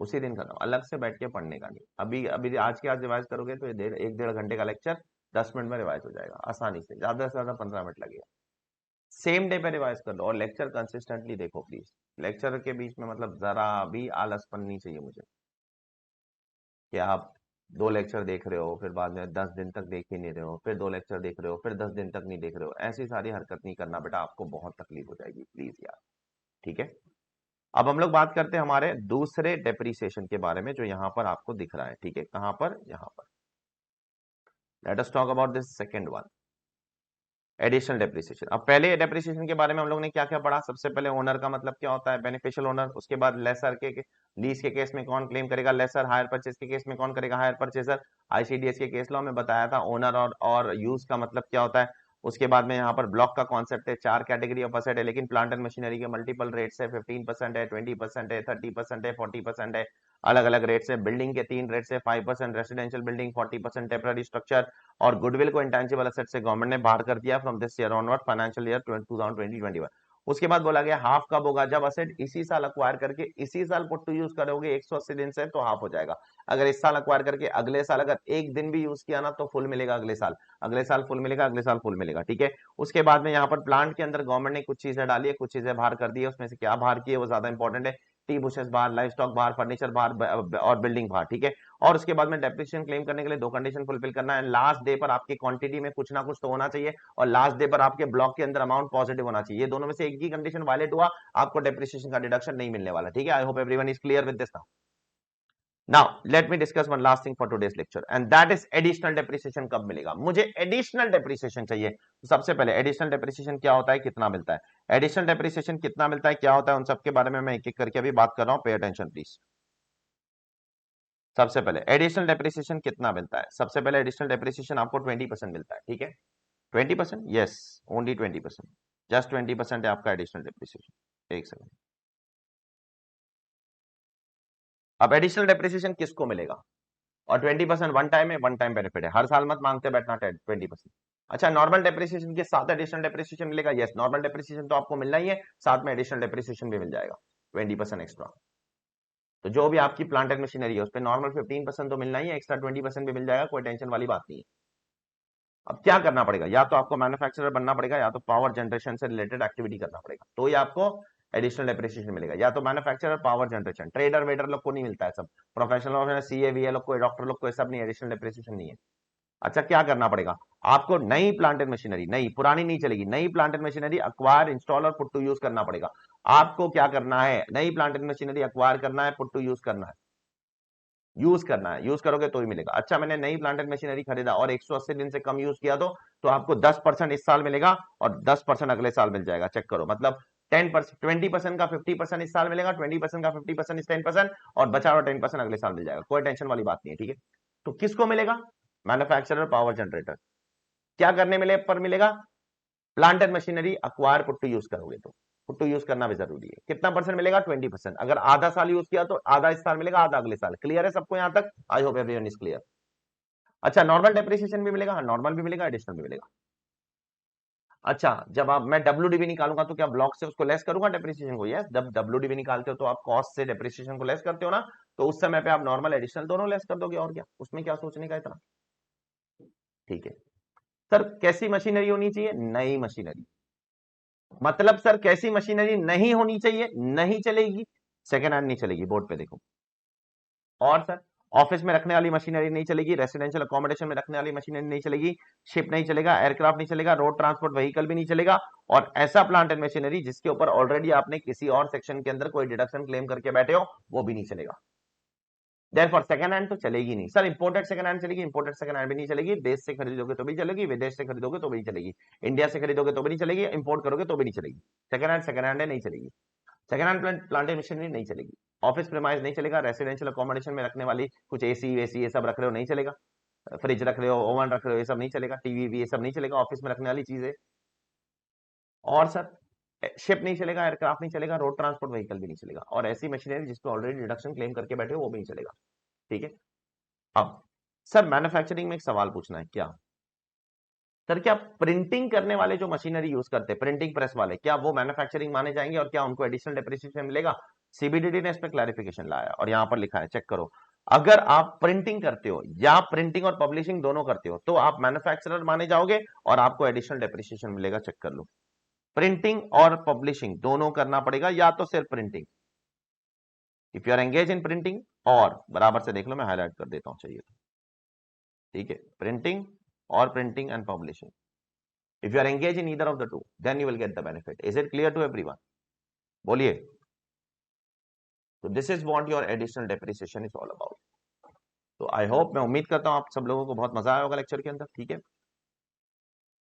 उसी दिन खत्म। अलग से बैठ के पढ़ने का नहीं। अभी अभी आज के आज रिवाइज करोगे तो ये 1-1.5 घंटे का लेक्चर 10 मिनट में रिवाइज हो जाएगा आसानी से, ज्यादा से ज्यादा 15 मिनट लगेगा। सेम डे पे रिवाइज कर लो और लेक्चर कंसिस्टेंटली देखो प्लीज। लेक्चर के बीच में मतलब जरा भी आलसपन नहीं चाहिए मुझे कि आप 2 लेक्चर देख रहे हो फिर बाद में 10 दिन तक देख ही नहीं रहे हो, फिर 2 लेक्चर देख रहे हो फिर 10 दिन तक नहीं देख रहे हो। ऐसी सारी हरकत नहीं करना बेटा, आपको बहुत तकलीफ हो जाएगी प्लीज यार। ठीक है, अब हम लोग बात करते हैं हमारे दूसरे डेप्रिसिएशन के बारे में जो यहां पर आपको दिख रहा है। ठीक है, कहां पर? यहां पर। Let us talk about this second one, additional depreciation. अब पहले डेप्रिसिएशन के बारे में हम लोग ने क्या क्या पढ़ा? सबसे पहले ओनर का मतलब क्या होता है, बेनिफिशियल ओनर। उसके बाद लेसर के लीज के केस में कौन क्लेम करेगा, लेसर। हायर परचेज के केस में कौन करेगा, हायर परचेजर। आईसीडीएस के केस लॉ में बताया था ओनर और यूज का मतलब क्या होता है। उसके बाद में यहाँ पर ब्लॉक का कॉन्सेप्ट है। 4 कैटेगरी ऑफ असेट है, लेकिन प्लांट एंड मशीनरी के मल्टीपल रेट्स है। 15% है, 20% है, 30% है, 40% है, अलग अलग रेट्स है। बिल्डिंग के 3 रेट्स है, 5% रेसिडेंशियल बिल्डिंग, 40% टेम्पररी स्ट्रक्चर। और गुडविल को इंटेंजिबल एसेट से गवर्नमेंट ने बाहर कर दिया from this year onward, financial year 2020-21। उसके बाद बोला गया हाफ कब होगा, जब असेट इसी साल अक्वायर करके इसी साल पुट टू यूज करोगे 180 दिन से तो हाफ हो जाएगा। अगर इस साल अक्वायर करके अगले साल अगर एक दिन भी यूज किया ना तो फुल मिलेगा अगले साल, अगले साल फुल मिलेगा, अगले साल फुल मिलेगा। ठीक है, उसके बाद में यहाँ पर प्लांट के अंदर गवर्नमेंट ने कुछ चीजें डाली है, कुछ चीजें बाहर कर दी है। उसमें से क्या बाहर की है वो ज्यादा इंपॉर्टेंट है। टी बुशेस बाहर, लाइफ स्टॉक बाहर, फर्नीचर बाहर और बिल्डिंग बाहर। ठीक है, और उसके बाद में डेप्रिसिएशन क्लेम करने के लिए 2 कंडीशन फुलफिल करना है। लास्ट डे पर आपकी क्वांटिटी में कुछ ना कुछ तो होना चाहिए और लास्ट डे पर आपके ब्लॉक के अंदर अमाउंट पॉजिटिव होना चाहिए। ये दोनों में से एक ही कंडीशन वायलेट हुआ, आपको डेप्रिसिएशन का डिडक्शन नहीं मिलने वाला। ठीक है, I hope everyone is clear with this now. Now let me discuss one last thing for today's lecture and that is additional depreciation कब मिलेगा? मुझे additional depreciation चाहिए। तो सबसे पहले additional depreciation क्या होता है, कितना मिलता है? additional depreciation कितना मिलता है, क्या होता है, उन सब के बारे में मैं एक एक करके अभी बात कर रहा हूं। पे अटेंशन प्लीज। सबसे पहले एडिशनल डेप्रिसिएशन कितना मिलता है? सबसे पहले एडिशनल डेप्रिसिएशन आपको 20% मिलता है। ठीक है, 20%, यस, ओनली 20%, जस्ट 20% है आपका एडिशनल डेप्रिसिएशन। एक सेकंड। अब एडिशनल डेप्रिसिएशन किसको मिलेगा? और 20% वन टाइम है, वन टाइम बेनिफिट है, हर साल मत मांगते बैठना 20%। अच्छा, नॉर्मल डेप्रिसिएशन के साथ एडिशनल डेप्रिसिएशन मिलेगा? यस, नॉर्मल डेप्रिसिएशन तो आपको मिलना ही है, साथ में एडिशनल डेप्रिसिएशन भी मिल जाएगा 20% एक्स्ट्रा। तो जो भी आपकी प्लांट एंड मशीनरी है उस पर नॉर्मल 15% तो मिलना ही है, एक्स्ट्रा 20% भी मिल जाएगा, कोई टेंशन वाली बात नहीं है। अब क्या करना पड़ेगा, या तो आपको मैन्युफैक्चरर बनना पड़ेगा या तो पावर जनरेशन से रिलेटेड एक्टिविटी करना पड़ेगा, तो ही आपको एडिशनल डेप्रिसिएशन मिलेगा। या तो मैन्युफैक्चरर, पावर जनरेशन, ट्रेडर वेडर लोग को नहीं मिलता है, सब प्रोफेशनल सीए वीए लोग को, डॉक्टर लोग को सब नहीं, एडिशनल डेप्रिसिएशन नहीं है। अच्छा, क्या करना पड़ेगा आपको? नई प्लांट एंड मशीनरी, नई, पुरानी नहीं चलेगी, नई plant and machinery acquire, install और पुट टू यूज करना पड़ेगा। आपको क्या करना है, नई प्लांट एंड मशीनरी अक्वायर करना है, पुट टू यूज करना है, यूज करना है, यूज करोगे तो ही मिलेगा। अच्छा, मैंने नई प्लांट एंड मशीनरी खरीदा और 180 दिन से कम यूज किया तो आपको 10% इस साल मिलेगा और 10% अगले साल मिल जाएगा। चेक करो, मतलब 10%, 20% का 50% इस साल मिलेगा, 20% का 50% इस 10% और बचा हुआ 10% अगले साल मिल जाएगा, कोई टेंशन वाली बात नहीं है। ठीक है, तो किसको मिलेगा? Manufacturer, power generator. क्या करने मिले पर मिलेगा? Plant and machinery acquire put to use करोगे तो। टू यूज करना भी जरूरी है। कितना परसेंट मिलेगा? 20%। अगर आधा साल यूज किया तो आधा इस साल मिलेगा, आधा अगले साल। क्लियर है सबको यहां तक? आई होप एवरीवन इज क्लियर। अच्छा, नॉर्मल डेप्रिसिएशन भी मिलेगा? हाँ, नॉर्मल भी मिलेगा, एडिशनल भी मिलेगा। अच्छा, जब आप मैं डब्ल्यूडीबी निकालूंगा तो क्या ब्लॉक से उसको लेस करूंगा डेप्रिसिएशन को? यस, जब डब्ल्यूडीबी निकालते हो तो आप कॉस्ट से डेप्रिसिएशन को लेस करते हो ना, तो उस समय पे आप नॉर्मल एडिशनल दोनों लेस कर दोगे, और क्या उसमें क्या सोचने का इतना। ठीक है सर, कैसी मशीनरी होनी चाहिए? नई मशीनरी। मतलब सर कैसी मशीनरी नहीं होनी चाहिए? नहीं चलेगी, सेकेंड हैंड नहीं चलेगी, बोर्ड पे देखो। और सर, ऑफिस में रखने वाली मशीनरी नहीं चलेगी, रेसिडेंशियल अकोमोडेशन में रखने वाली मशीनरी नहीं चलेगी, शिप नहीं चलेगा, एयरक्राफ्ट नहीं चलेगा, रोड ट्रांसपोर्ट व्हीकल भी नहीं चलेगा, और ऐसा प्लांट एंड मशीनरी जिसके ऊपर ऑलरेडी आपने किसी और सेक्शन के अंदर कोई डिडक्शन क्लेम करके बैठे हो, वो भी नहीं चलेगा। देयरफॉर सेकंड हैंड तो चलेगी नहीं सर। इंपोर्टेड सेकंड हैंड चलेगी? इंपोर्टेड सेकंड हैंड भी नहीं चलेगी। देश से खरीदोगे तो भी चलेगी, विदेश से खरीदोगे तो भी चलेगी, इंडिया से खरीदोगे तो भी नहीं चलेगी, इंपोर्ट करोगे तो भी नहीं चलेगी। सेकंड हैंड नहीं चलेगी। Second hand plant and machinery नहीं चलेगी। ऑफिस प्रीमाइज नहीं चलेगा। रेसिडेंशियल अकोमोडेशन में रखने वाली कुछ एसी वेसी ये सब रख रहे हो, नहीं चलेगा। फ्रिज रख रहे हो, ओवन रख रहे हो, ये सब नहीं चलेगा। टीवी भी ये सब नहीं चलेगा, ऑफिस में रखने वाली चीजें। और सर, शिप नहीं चलेगा, एयरक्राफ्ट नहीं चलेगा, रोड ट्रांसपोर्ट व्हीकल भी नहीं चलेगा, और ऐसी मशीनरी जिसपे ऑलरेडी डिडक्शन क्लेम करके बैठे हो वो भी नहीं चलेगा। ठीक है। अब सर, मैन्युफैक्चरिंग में एक सवाल पूछना है क्या सर, क्या प्रिंटिंग करने वाले जो मशीनरी यूज करते हैं, प्रिंटिंग प्रेस वाले, क्या वो मैन्युफैक्चरिंग माने जाएंगे और क्या उनको एडिशनल डेप्रिसिएशन मिलेगा? सीबीडीटी ने इस पर क्लैरिफिकेशन लाया और यहां पर लिखा है, चेक करो। अगर आप प्रिंटिंग करते हो या प्रिंटिंग और पब्लिशिंग दोनों करते हो तो आप मैन्युफैक्चरर माने जाओगे और आपको एडिशनल डेप्रिसिएशन मिलेगा। चेक कर लो, प्रिंटिंग और पब्लिशिंग दोनों करना पड़ेगा या तो सिर्फ printing. If you are engage in printing, और बराबर से देख लो, मैं हाईलाइट कर देता हूं, चाहिए तो। ठीक है, प्रिंटिंग और printing and publishing, if you are engaged in either of the two, then you will get the benefit. Is it clear to everyone? बोलिए। तो this is what your additional depreciation is all about. तो I hope, मैं उम्मीद करता हूं आप सब लोगों को बहुत मजा आया होगा लेक्चर के अंदर। ठीक है,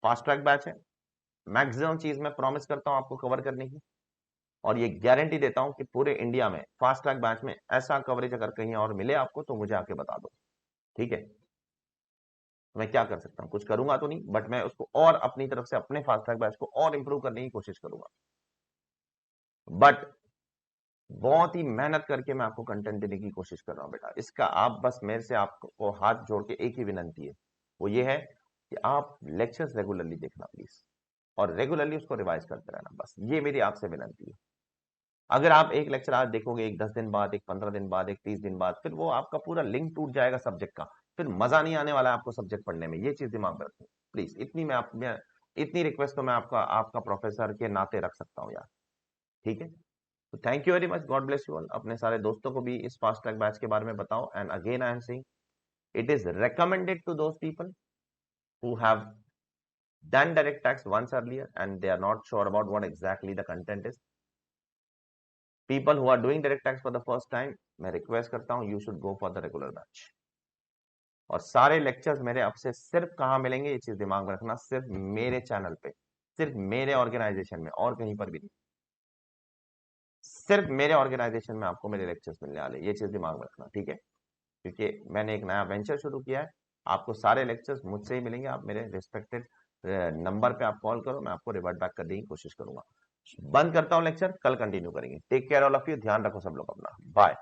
फास्ट ट्रैक बैच है, मैक्सिमम चीज मैं प्रॉमिस करता हूं आपको कवर करने की, और ये गारंटी देता हूं कि पूरे इंडिया में फास्ट ट्रैक बैच में ऐसा कवरेज अगर कहीं और मिले आपको तो मुझे आके बता दो। ठीक है, मैं क्या कर सकता हूं? कुछ करूंगा तो नहीं, बट मैं उसको और अपनी तरफ से अपने फास्ट ट्रैक बैच को और इंप्रूव करने की कोशिश करूंगा। बट बहुत ही मेहनत करके मैं आपको कंटेंट देने की कोशिश कर रहा हूं बेटा। इसका आप बस मेरे से आपको हाथ जोड़ के एक ही विनंती है, वो ये है कि आप लेक्चर्स रेगुलरली देखना प्लीज, और रेगुलरली उसको रिवाइज करते रहना, बस ये मेरी आपसे विनंती है। अगर आप एक लेक्चर आज देखोगे, एक 10 दिन बाद, एक 15 दिन बाद, एक 30 दिन बाद, फिर वो आपका पूरा लिंक टूट जाएगा सब्जेक्ट का, फिर मजा नहीं आने वाला है आपको सब्जेक्ट पढ़ने में। ये चीज दिमाग में रखो प्लीज। इतनी रिक्वेस्ट तो मैं आपका आपका प्रोफेसर के नाते रख सकता हूँ यार। ठीक है, तो thank you very much, God bless you all. अपने सारे दोस्तों को भी इस फास्ट ट्रैक बैच के बारे में बताओ। And again I am saying, it is recommended to those people who have done direct tax once earlier and they are not sure about what exactly the content is. People who are doing direct tax for the first time, मैं request करता हूं, you should go for the regular batch. और सारे lectures मेरे आपसे सिर्फ कहां मिलेंगे, ये चीज दिमाग में रखना, सिर्फ मेरे चैनल पे, सिर्फ मेरे ऑर्गेनाइजेशन में, और कहीं पर भी नहीं। सिर्फ मेरे ऑर्गेनाइजेशन में आपको मेरे लेक्चर्स मिलने वाले, ये चीज दिमाग में रखना। ठीक है, क्योंकि मैंने एक नया वेंचर शुरू किया है। आपको सारे लेक्चर्स मुझसे ही मिलेंगे। आप मेरे रिस्पेक्टेड नंबर पे आप कॉल करो, मैं आपको रिवर्ट बैक करने की कोशिश करूंगा। बंद करता हूं लेक्चर, कल कंटिन्यू करेंगे। Take care all of you, ध्यान रखो सब लोग अपना, बाय।